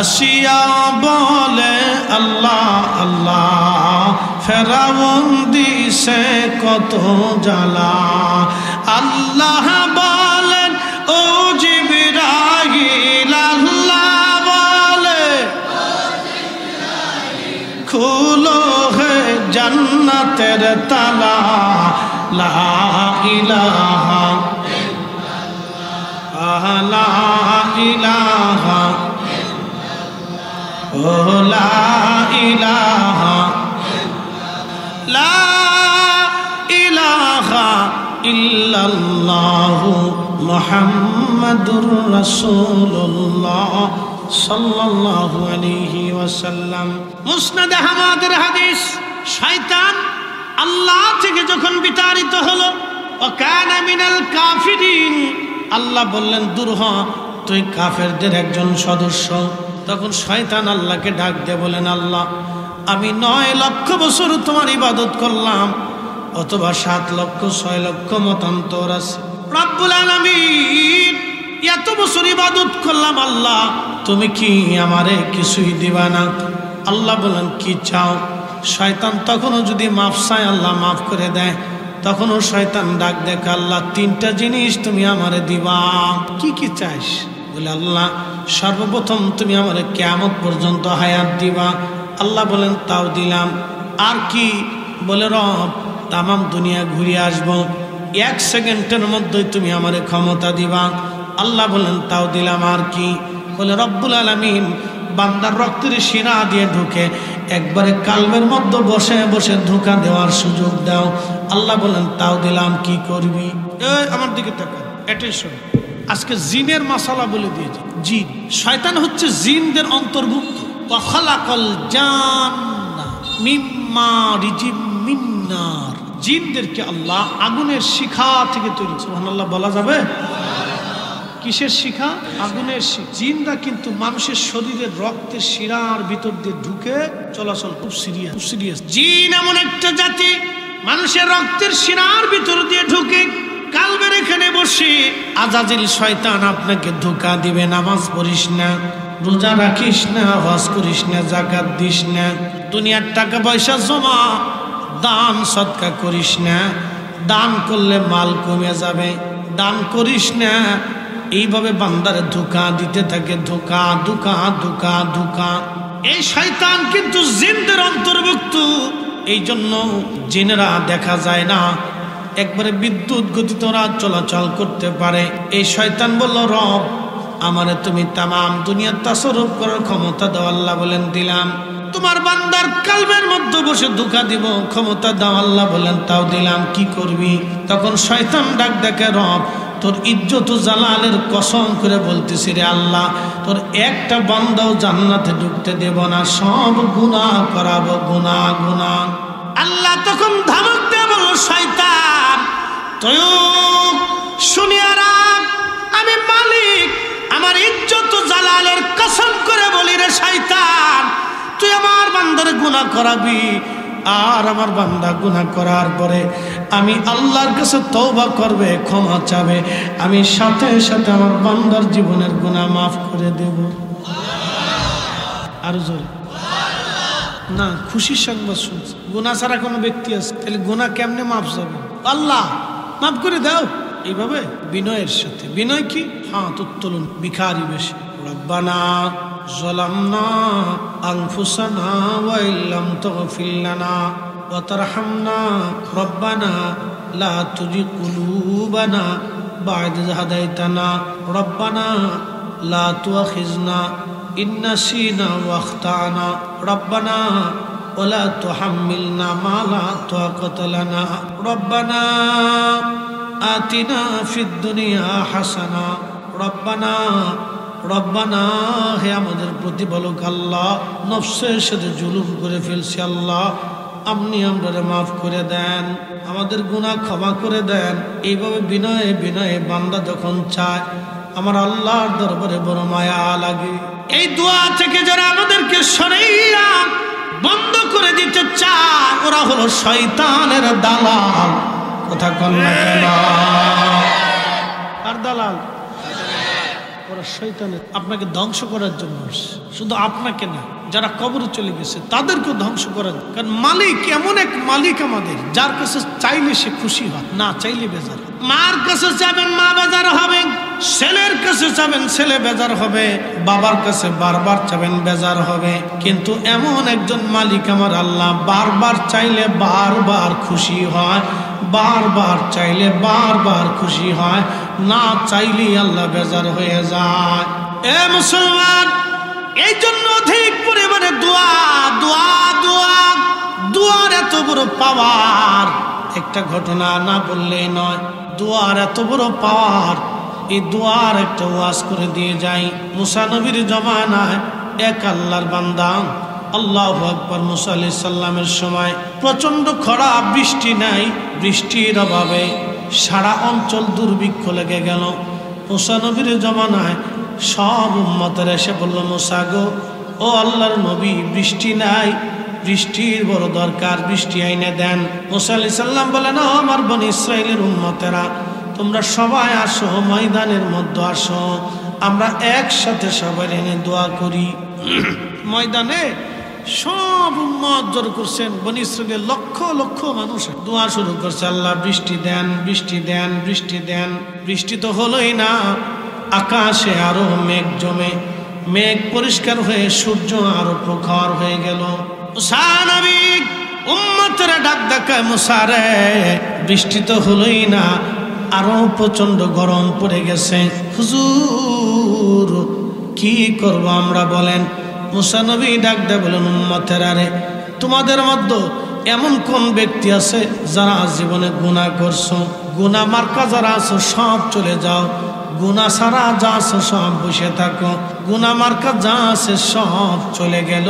আসিয়া বলে আল্লাহ আল্লাহ, ফেরাউন দিছে কত জ্বালা। আল্লাহ বলেন ও জিবরাইল, আল্লাহ বলে খুলো হে জান্নাতের তালা। লা ইলাহা ইল্লাল্লাহ, লা ইলাহা ইল্লাল্লাহ, লা ইলাহা লা ইলাহা ইল্লাল্লাহ মুহাম্মাদুর রাসূলুল্লাহ সাল্লাল্লাহু আলাইহি ওয়াসাল্লাম। মুসনাদে আহমদের হাদিস, শয়তান আল্লাহ থেকে যখন বিতাড়িত হলো, ওয়াকানা মিনাল কাফিরিন, আল্লাহ বললেন দূর হ, তুই কাফেরদের একজন সদস্য। তখন শয়তান আল্লাহকে ডাক দিয়ে বলেন, আল্লাহ আমি 9 লক্ষ বছর তোমার ইবাদত করলাম, অথবা 7 লক্ষ 6 লক্ষ মতান্তর আছে। রব্বুল আলামিন, এত বছর ইবাদত করলাম, আল্লাহ তুমি কি আমারে কিছুই দিবা না? আল্লাহ বলেন কি চাও? শয়তান তখনও যদি মাফ চায় আল্লাহ মাফ করে দেয়। তখনও শয়তান ডাক দেখ, আল্লাহ 3টা জিনিস তুমি আমারে দিবা। কি কি চাইস? বলে আল্লাহ সর্বপ্রথম তুমি আমারে কিয়ামত পর্যন্ত হায়াত দিবা। আল্লাহ বলেন তাও দিলাম। আর কি? বলে রব তামাম দুনিয়া ঘুরে আসবো, 1 সেকেন্ডের মধ্যেই তুমি আমারে ক্ষমতা দিবা। আল্লাহ বলেন তাও দিলাম। আর কি? বলে রব্বুল আলামিন বান্দার রক্তের শিরা দিয়ে ঢুকে একবারে কালবের মধ্যে বসে বসে ধোঁকা দেওয়ার সুযোগ দাও। আল্লাহ বলেন তাও দিলাম। কি করবি? আমার দিকে তাকান, অ্যাটেনশন। আজকে জিনের মাসালা বলে দিয়েছি। জিন, শয়তান হচ্ছে জিনদের অন্তর্ভুক্ত। ওয়াখালাকাল জান্না মিন মারিজিম মিন নার, জিনদেরকে আল্লাহ আগুনের শিখা থেকে তৈরি। সুবহানাল্লাহ বলা যাবে? কিসের শিখা? আগুনের শিখা। জিনরা কিন্তু মানুষের শরীরের রক্তের শিরার ভিতর দিয়ে ঢুকে চলাচল, খুব সিরিয়াস। জিন এমন একটা জাতি, মানুষের রক্তের শিরার ভিতর দিয়ে ঢুকে কালবের এখানে বসে আজাজিল শয়তান আপনাকে ধোঁকা দিবে। নামাজ পড়িস না, রোজা রাখিস না, হজ করিস না, যাকাত দিস না, দুনিয়ার টাকা পয়সা জমা, দান সদকা করিস না, দান করলে মাল কমে যাবে, দান করিস না। এইভাবে বান্দারে ধোঁকা দিতে থাকে, ধোঁকা ধোঁকা ধোঁকা ধোঁকা। এই শয়তান কিন্তু জিনদের অন্তর্ভুক্ত। এই জন্য জিনেরা দেখা যায় না, একবারে বিদ্যুৎ গতিতে ওরা চলাচল করতে পারে। এই শয়তান বলল, রব আমারে তুমি তামাম দুনিয়ার তাসরুফ করার ক্ষমতা দাও। আল্লাহ বলেন, দিলাম। তোমার বান্দার কালবের মধ্যে বসে ধোঁকা দিব, ক্ষমতা দাও। আল্লাহ বলেন, তাও দিলাম। কি করবি? তখন শয়তান ডাক দেখে, রব তোর ইজ্জত জালালের কসম করে বলতেছি রে আল্লাহ, তোর একটা বান্দাও জান্নাতে ঢুকতে দেব না, সব গুনাহ করাবো, গুনাহ গুনাহ। আল্লাহ তখন ধমক দিয়ে বলল, শয়তান তুই শুনিয়া রাখ, আমি মালিক, আমার ইজ্জত জালালের কসম করে বলি রে শয়তান, তুই আমার বান্দার গুনাহ করাবি, আর আমার বান্দা গুনাহ করার পরে আমি আল্লাহর কাছে তওবা করবে, ক্ষমা চাবে, আমি সাথে সাথে আমার বান্দার জীবনের গুনাহ মাফ করে দেব। আর জোরে না, খুশির সংবাদ শুনছি। গুনাহ ছাড়া কোনো ব্যক্তি আছে, তাহলে গুনাহ কেমনে মাফ যাবে? আল্লাহ মাফ করে দাও, এইভাবে বিনয়ের সাথে। বিনয় কি? হাত উত্তোলন, ভিখারি বেশি। রব্বানা যালামনা আনফুসানা ওয়া ইল্লাম তাগফির লানা ওয়া তারহামনা রব্বানা লা তুজিগ কুলুবানা বা'দা ইয হাদাইতানা রব্বানা লা তুআখিযনা ইন নাসিনা ওয়া আখতানা রব্বানা ওয়া লা তুহাম্মিলনা মা লা তাকাতা লানা রব্বানা আতিনা ফিদ দুনিয়া হাসানা রব্বানা রব্বানা। হে আমাদের প্রতিপালক আল্লাহ, নফসের সাথে জুলুম করে ফেলছি আল্লাহ, আপনি আমরা মাফ করে দেন, আমাদের গুনাহ ক্ষমা করে দেন। এইভাবে বিনয়ে বিনয়ে বান্দা যখন চায়, আমার আল্লাহর দরবারে বড় মায়া লাগে। এই দোয়া থেকে যারা আমাদেরকে সরাইয়া বন্ধ করে দিতে চায়, ওরা হলো শয়তানের দালাল। কথা কন না কেন? আর দালাল ওরা শয়তানের, আপনাকে ধ্বংস করার জন্য আসছে। শুধু আপনাকে না, যারা কবরে চলে গেছে তাদেরকেও ধ্বংস করার। কারণ মালিক এমন এক মালিক আমাদের, যার কাছে চাইলে সে খুশি হয়, না চাইলে বেজার। মার কাছে চাবেন মা বেজার হবে, ছেলের কাছে চাবেন ছেলে বেজার হবে, বাবার কাছে বারবার চাবেন বেজার হবে। কিন্তু এমন একজন মালিক আমার আল্লাহ, বারবার চাইলে বারবার খুশি হয়, বারবার চাইলে বারবার খুশি হয়, না চাইলে আল্লাহ বেজার হয়ে যায়। এ মুসলমান, এই জন্য অধিক পরিমাণে দোয়া দোয়া দোয়া, দোয়ার এত বড় পাওয়ার। একটা ঘটনা না বললেই নয়, দোয়ার এত বড় পাওয়ার। এই দোয়ার একটা ওয়াজ করে দিয়ে যাই। মুসা নবীর জমানায় এক আল্লাহর বান্দা, আল্লাহু আকবার, মুসা আলাইহিস সালামের সময় প্রচন্ড খরা, বৃষ্টি নাই, বৃষ্টির অভাবে সারা অঞ্চল দুর্ভিক্ষ লেগে গেল। মুসা নবীর জমানায় সব উম্মতের এসে বলল, মুসা গো, ও আল্লাহর নবী, বৃষ্টি নাই, বৃষ্টির বড় দরকার, বৃষ্টি আইনে দেন। মুসা আলাইহিস সালাম বলেন, ও আমার বনি ইসরাইলের উম্মতেরা, তোমরা সবাই আসো, ময়দানের মধ্যে আসো, আমরা একসাথে সবাই এনে দোয়া করি। ময়দানে সব উম্মত জোর করছেন, বনি ইসরাইলের লক্ষ লক্ষ মানুষ দোয়া শুরু করছে, আল্লাহ বৃষ্টি দেন, বৃষ্টি দেন, বৃষ্টি দেন। বৃষ্টি তো হলোই না, আকাশে আরো মেঘ জমে, মেঘ পরিষ্কার হয়ে সূর্য আরো প্রখর হয়ে গেল। মুসা নবী উম্মতরা ডাক দেখায়, মুসা রে, বৃষ্টি তো হলোই না, আরো প্রচন্ড গরম পড়ে গেছে, হুজুর কি করব আমরা বলেন? মুসা নবী ডাক দেয় বলেন, উম্মতেরা রে, তোমাদের মধ্যে এমন কোন ব্যক্তি আছে যারা জীবনে গুনাহ করছো? গুনাহ মার্কা যারা আছো সব চলে যাও, গুনাহ ছাড়া যা আছে সব বসে থাকো। গুনাহ মার্কা যা আছে সব চলে গেল,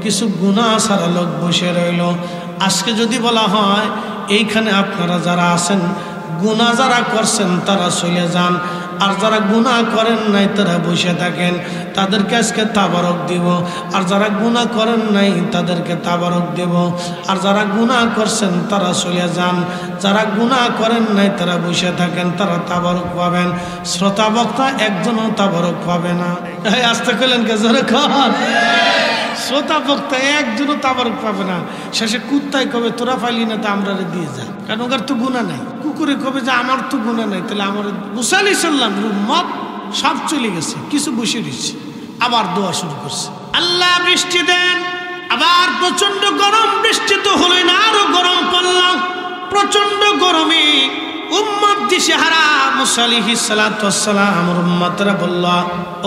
কিছু গুনাহ ছাড়া লোক বসে রইল। আজকে যদি বলা হয় এইখানে আপনারা যারা আছেন, গুনাহ যারা করছেন তারা চলে যান, আর যারা গুনাহ করেন নাই তারা বসে থাকেন, তাদেরকে আজকে তাবারক দিব। আর যারা গুনাহ করেন নাই তাদেরকে তাবারক দেব। আর যারা গুনাহ করছেন তারা চলে যান, যারা গুনাহ করেন নাই তারা বসে থাকেন, তারা তাবারক পাবেন। শ্রোতা বক্তা একজনও তাবারক পাবে না। আস্তে করলেন কে জোরে কর? শ্রোতা বক্তা একজনও তাবারক পাবে না। শেষে কুত্তায় কবে, তোরা পাইলি না তা আমরা দিয়ে যা, কারণ ওর তো গুনাহ নাই। কুকুরে কবে যে আমার তো গুনাহ নাই, তাহলে আমার। মুসা আলাইহিস সালামের উম্মত সব চলে গেছে, কিছু বসে রয়েছে, আবার দোয়া শুরু করছে, আল্লাহ বৃষ্টি দেন, আবার প্রচন্ড গরম, বৃষ্টি তো হলো না, আরো গরম পড়লাম। প্রচন্ড গরমে উম্মত দিশেহারা মুসা আলাইহিস সালাতু ওয়াস সালাম উম্মতরা বলল,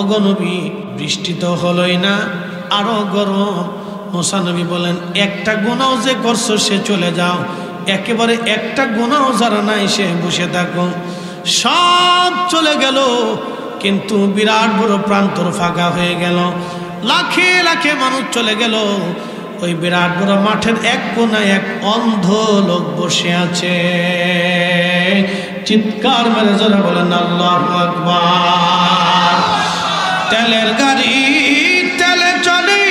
ওগো নবী বৃষ্টি তো হলোই না, আরো গরম। মুসা নবী বলেন, একটা গুনাহ যে করছো সে চলে যাও, একেবারে একটা গুনাহ যারা নাই সে বসে থাকো। সব চলে গেল, কিন্তু বিরাট বড় প্রান্তর ফাঁকা হয়ে গেল, লাখে লাখে মানুষ চলে গেল। ওই বিরাট বড় মাঠের এক কোনায় এক অন্ধ লোক বসে আছে। চিৎকার মেরে জোরে বলেন আল্লাহু আকবার। তেলের গাড়ি তেলে চলে,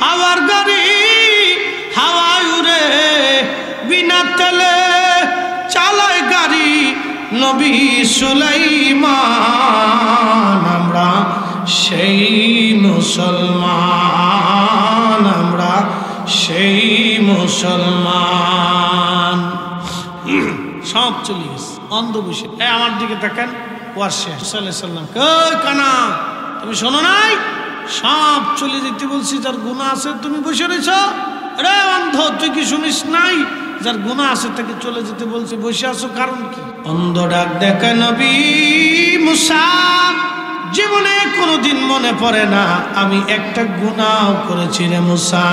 হাওয়ার গাড়ি হাওয়ায় উড়ে, বিনা তেলে চালায় গাড়ি নবী সুলাইমান। আমরা সেই মুসলমান, আমরা সেই মুসলমান। সব চলে গেছে, অন্ধ বসে। আমার দিকে তাকান, ওয়ার শেষ। সাল্লাম কই কানা, তুমি শোনো নাই? সব চলে যেতে বলছি, যার গুনাহ আছে তুমি বসে রয়েছ। রে অন্ধ, তুই কি শুনিস নাই? যার গুনাহ আছে তাকে চলে যেতে বলছি, বসে আছো কারণ কি? অন্ধ ডাক দেখে, নবী মুসা, জীবনে কোনোদিন মনে পড়ে না আমি একটা গুনাহ করেছি রে মুসা।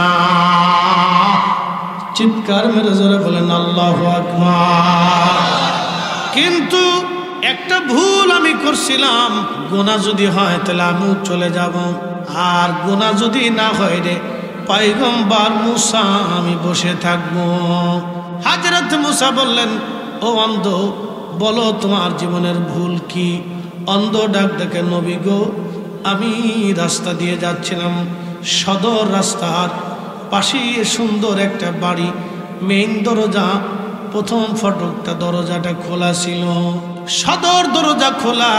চিৎকার মেরে জোরে বলেন আল্লাহু আকবার। কিন্তু একটা ভুল আমি করছিলাম, গুনাহ যদি হয় তাহলে আমিও চলে যাব, আর গুনাহ যদি না হয় রে পয়গম্বর মুসা আমি বসে থাকবো। হযরত মুসা বললেন, ও অন্ধ, বলো তোমার জীবনের ভুল কি? অন্ধ ডাক দেখে, নবী গো, আমি রাস্তা দিয়ে যাচ্ছিলাম, সদর রাস্তার পাশে সুন্দর একটা বাড়ি, মেইন দরজা, প্রথম ফটকটা দরজাটা খোলা ছিল, সদর দরজা খোলা।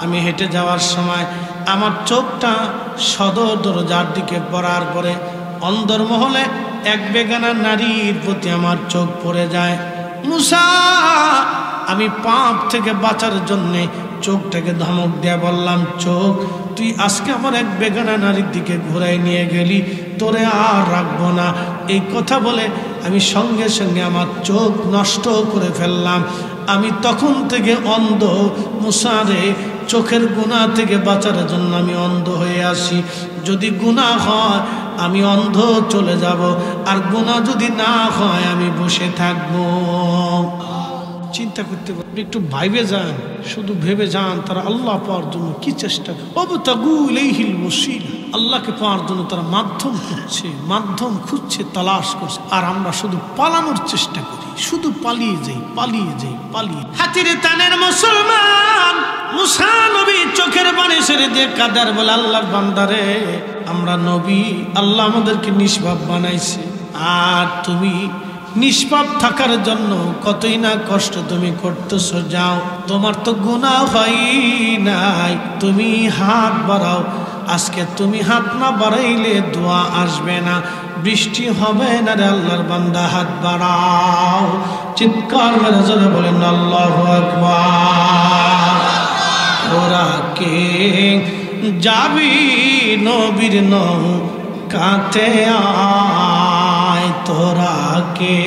আমি হেঁটে যাওয়ার সময় আমার চোখটা সদর দরজার দিকে পড়ার পরে অন্দরমহলে এক বেগানা নারীর প্রতি আমার চোখ পড়ে যায়। মুসা, আমি পাপ থেকে বাঁচার জন্যে চোখটাকে ধমক দিয়ে বললাম, চোখ তুই আজকে আমার এক বেগানা নারীর দিকে ঘুরাই নিয়ে গেলি, তোরে আর রাখবো না। এই কথা বলে আমি সঙ্গে সঙ্গে আমার চোখ নষ্ট করে ফেললাম। আমি তখন থেকে অন্ধ। মুসা রে, চোখের গুনাহ থেকে বাঁচার জন্য আমি অন্ধ হয়ে আসি। যদি গুনাহ হয় আমি অন্ধ চলে যাব, আর গুনাহ যদি না হয় আমি বসে থাকবো। চিন্তা করতে পারেন, একটু ভাইবে যান, শুধু ভেবে যান তারা আল্লাহ পাওয়ার জন্য কি চেষ্টা করে। আল্লাহকে পাওয়ার জন্য তারা মাধ্যম খুঁজছে, তালাশ করছে, আর আমরা শুধু পালানোর চেষ্টা করি, শুধু পালিয়ে যাই। হাতিরে তানের মুসলমান মুসা নবী চোখের পানি ছেড়ে দিয়ে কাদার বলে, আল্লাহর বান্দারে, আমরা নবী, আল্লাহ আমাদেরকে নিষ্পাপ বানাইছে, আর তুমি নিষ্পাপ থাকার জন্য কতই না কষ্ট তুমি করতেছো। যাও, তোমার তো গুনাহ হয় নাই, তুমি হাত বাড়াও। আজকে তুমি হাত না বাড়াইলে দোয়া আসবে না, বৃষ্টি হবে না রে আল্লাহর বান্দা, হাত বাড়াও। চিৎকার মেরে জোরে বলেন আল্লাহু আকবার। ওরা কে যাবি নবীর নৌকাতে আয়, তোরা কে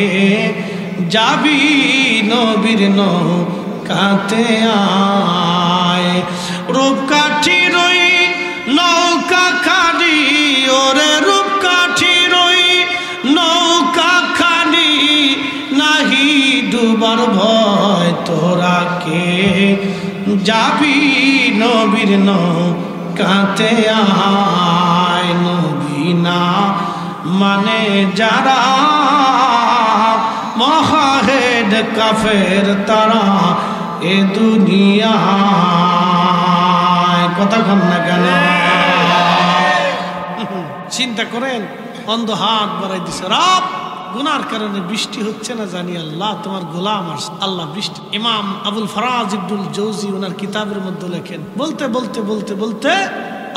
যাবি নবীর নৌকাতে আয়। রূপকাঠি রই নৌকা খানি, ওরে রূপকাঠি রই নৌকা খানি, নাহি ডুবার ভয়, তোরা কে যাবি নবীর নৌকাতে আয়। নবী না মানে যারা মহাহেড কাফের তারা এ দুনিয়ায়। কথা কন না কেন? চিন্তা করেন, অন্ধ হাত বাড়াই দিছে, রব গুনার কারণে বৃষ্টি হচ্ছে না, জানি আল্লাহ তোমার গোলাম আসছে, আল্লাহ বৃষ্টি। ইমাম আবুল ফরাজ ইবনুল জৌজি ওনার কিতাবের মধ্যে লেখেন, বলতে বলতে বলতে বলতে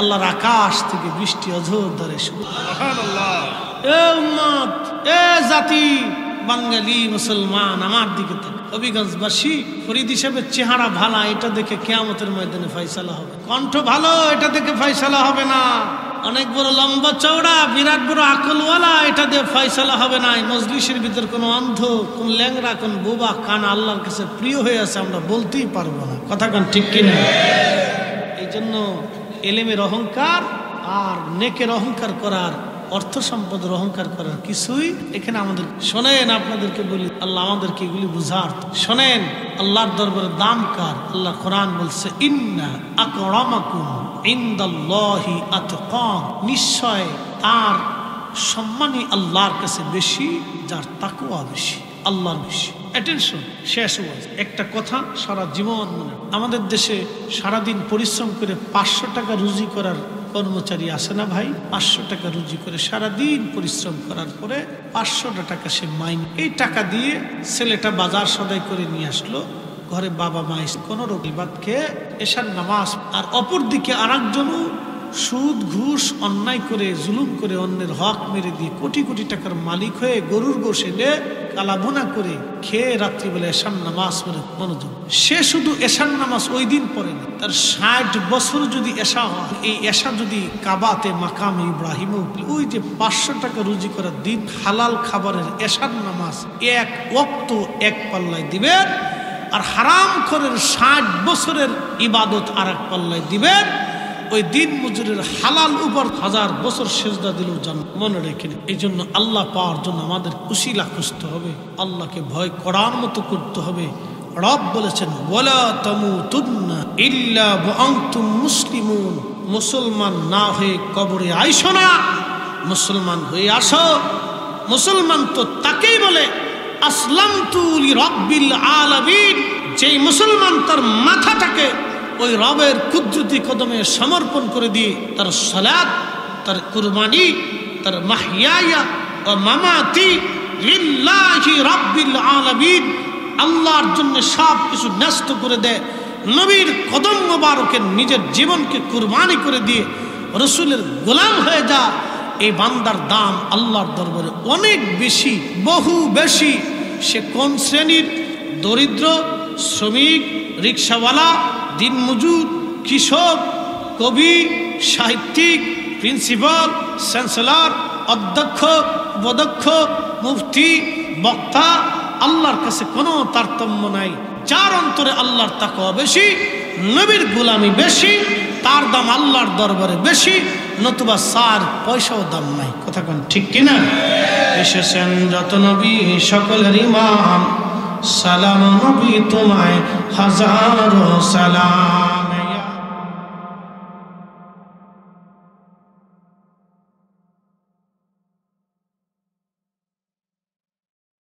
আল্লাহর আকাশ থেকে বৃষ্টি অঝোর ধরে। সুবহানাল্লাহ। এ উম্মত, এ জাতি, বাঙালি মুসলমান আমার দিকে থাকে, হবিগঞ্জবাসী ফরিদ হিসেবে চেহারা ভালো, এটা দেখে কিয়ামতের ময়দানে ফয়সালা হবে। কণ্ঠ ভালো, এটা দেখে ফয়সালা হবে না। অনেক বড় লম্বা চওড়া, বিরাট বড় আকলওয়ালা, এটা দিয়ে ফয়সালা হবে না। মজলিসের ভিতর কোন অন্ধ, কোন ল্যাংরা, কোন বোবা কান আল্লাহর কাছে প্রিয় হয়ে আছে, আমরা বলতেই পারবো না। কথা কান ঠিক কিনা? এই জন্য এলেমের অহংকার আর নেকের অহংকার করার, অর্থ সম্পদের অহংকার করার কিছুই এখানে আমাদের। শোনেন, আপনাদেরকে বলি, আল্লাহ আমাদেরকে এগুলি বুঝার। শোনেন, আল্লাহর দরবারে দাম কার? আল্লাহ কোরআন বলছে, ইন্না আকরামাকুম ইনদাল্লাহি আতকাকুম, নিশ্চয় তার সম্মানই আল্লাহর কাছে বেশি যার তাকওয়া বেশি, আল্লাহর বেশি। অ্যাটেনশন, শেষ ওয়াজ। একটা কথা সারা জীবন মনে। আমাদের দেশে সারাদিন পরিশ্রম করে 500 টাকা রুজি করার কর্মচারী আছে না ভাই? 500 টাকা রুজি করে সারাদিন পরিশ্রম করার পরে 500 টাকা সে মাইন, এই টাকা দিয়ে ছেলেটা বাজার সদাই করে নিয়ে আসলো, ঘরে বাবা মা কোনো রবিবাদ খেয়ে এশার নামাজ। আর অপর দিকে আরেকজনও সুদ ঘুষ অন্যায় করে জুলুম করে অন্যের হক মেরে দিয়ে কোটি কোটি টাকার মালিক হয়ে গরুর গোশ এনে কালাভুনা করে খেয়ে রাত্রিবেলা এশার নামাজ পড়ে মনোযোগ। সে শুধু এশার নামাজ ওই দিন পড়ে না, তার 60 বছর যদি এশা হয়, এই এশা যদি কাবাতে মাকামে ইব্রাহিম, ওই যে 500 টাকা রুজি করার দিন হালাল খাবারের এশার নামাজ এক ওয়াক্ত এক পাল্লায় দিবেন, আর হারাম খোরের 60 বছরের ইবাদত আর এক পাল্লায় দিবেন। ওই দিন মজুরের হালাল উপর 1000 বছর সেজদা দিলেও জান। মনে রেখে, এই জন্য আল্লাহ পাওয়ার জন্য আমাদের উসিলা খুঁজতে হবে, আল্লাহকে ভয় করার মতো করতে হবে। রব বলেছেন, ওয়ালা তামুতুন্না ইল্লা ওয়া আনতুম মুসলিমুন, মুসলমান না হয়ে কবরে আইসো না, মুসলমান হয়ে আসো। মুসলমান তো তাকেই বলে আসলামতু লিরাব্বিল আলামিন, যেই মুসলমান তার মাথাটাকে ওই রবের কুদরতি কদমে সমর্পণ করে দিয়ে তার সালাত, তার কুরবানি, তার মাহইয়া ও মামাতি লিল্লাহি রাব্বিল আলামিন, আল্লাহর জন্য সব কিছু ন্যস্ত করে দেয়, নবীর কদম মোবারকের নিজের জীবনকে কুরবানি করে দিয়ে রসুলের গোলাম হয়ে যা। এই বান্দার দাম আল্লাহর দরবারে অনেক বেশি, বহু বেশি। সে কোন শ্রেণীর? দরিদ্র, শ্রমিক, রিক্সাওয়ালা, দিনমজুর, কৃষক, কবি, সাহিত্যিক, প্রিন্সিপাল, চ্যান্সেলর, অধ্যক্ষ, উপাধ্যক্ষ, মুফতি, বক্তা, আল্লাহর কাছে কোনো তারতম্য নাই। যার অন্তরে আল্লাহর তাকওয়া বেশি, নবীর গোলামি বেশি, তার দাম আল্লাহর দরবারে বেশি, নতুবা সার পয়সাও দাম নাই। কথা কোন ঠিক কিনা? এসেছেন যত নবী সকলের ইমাম, সালাম নবী তোমায় হাজারো সালাম।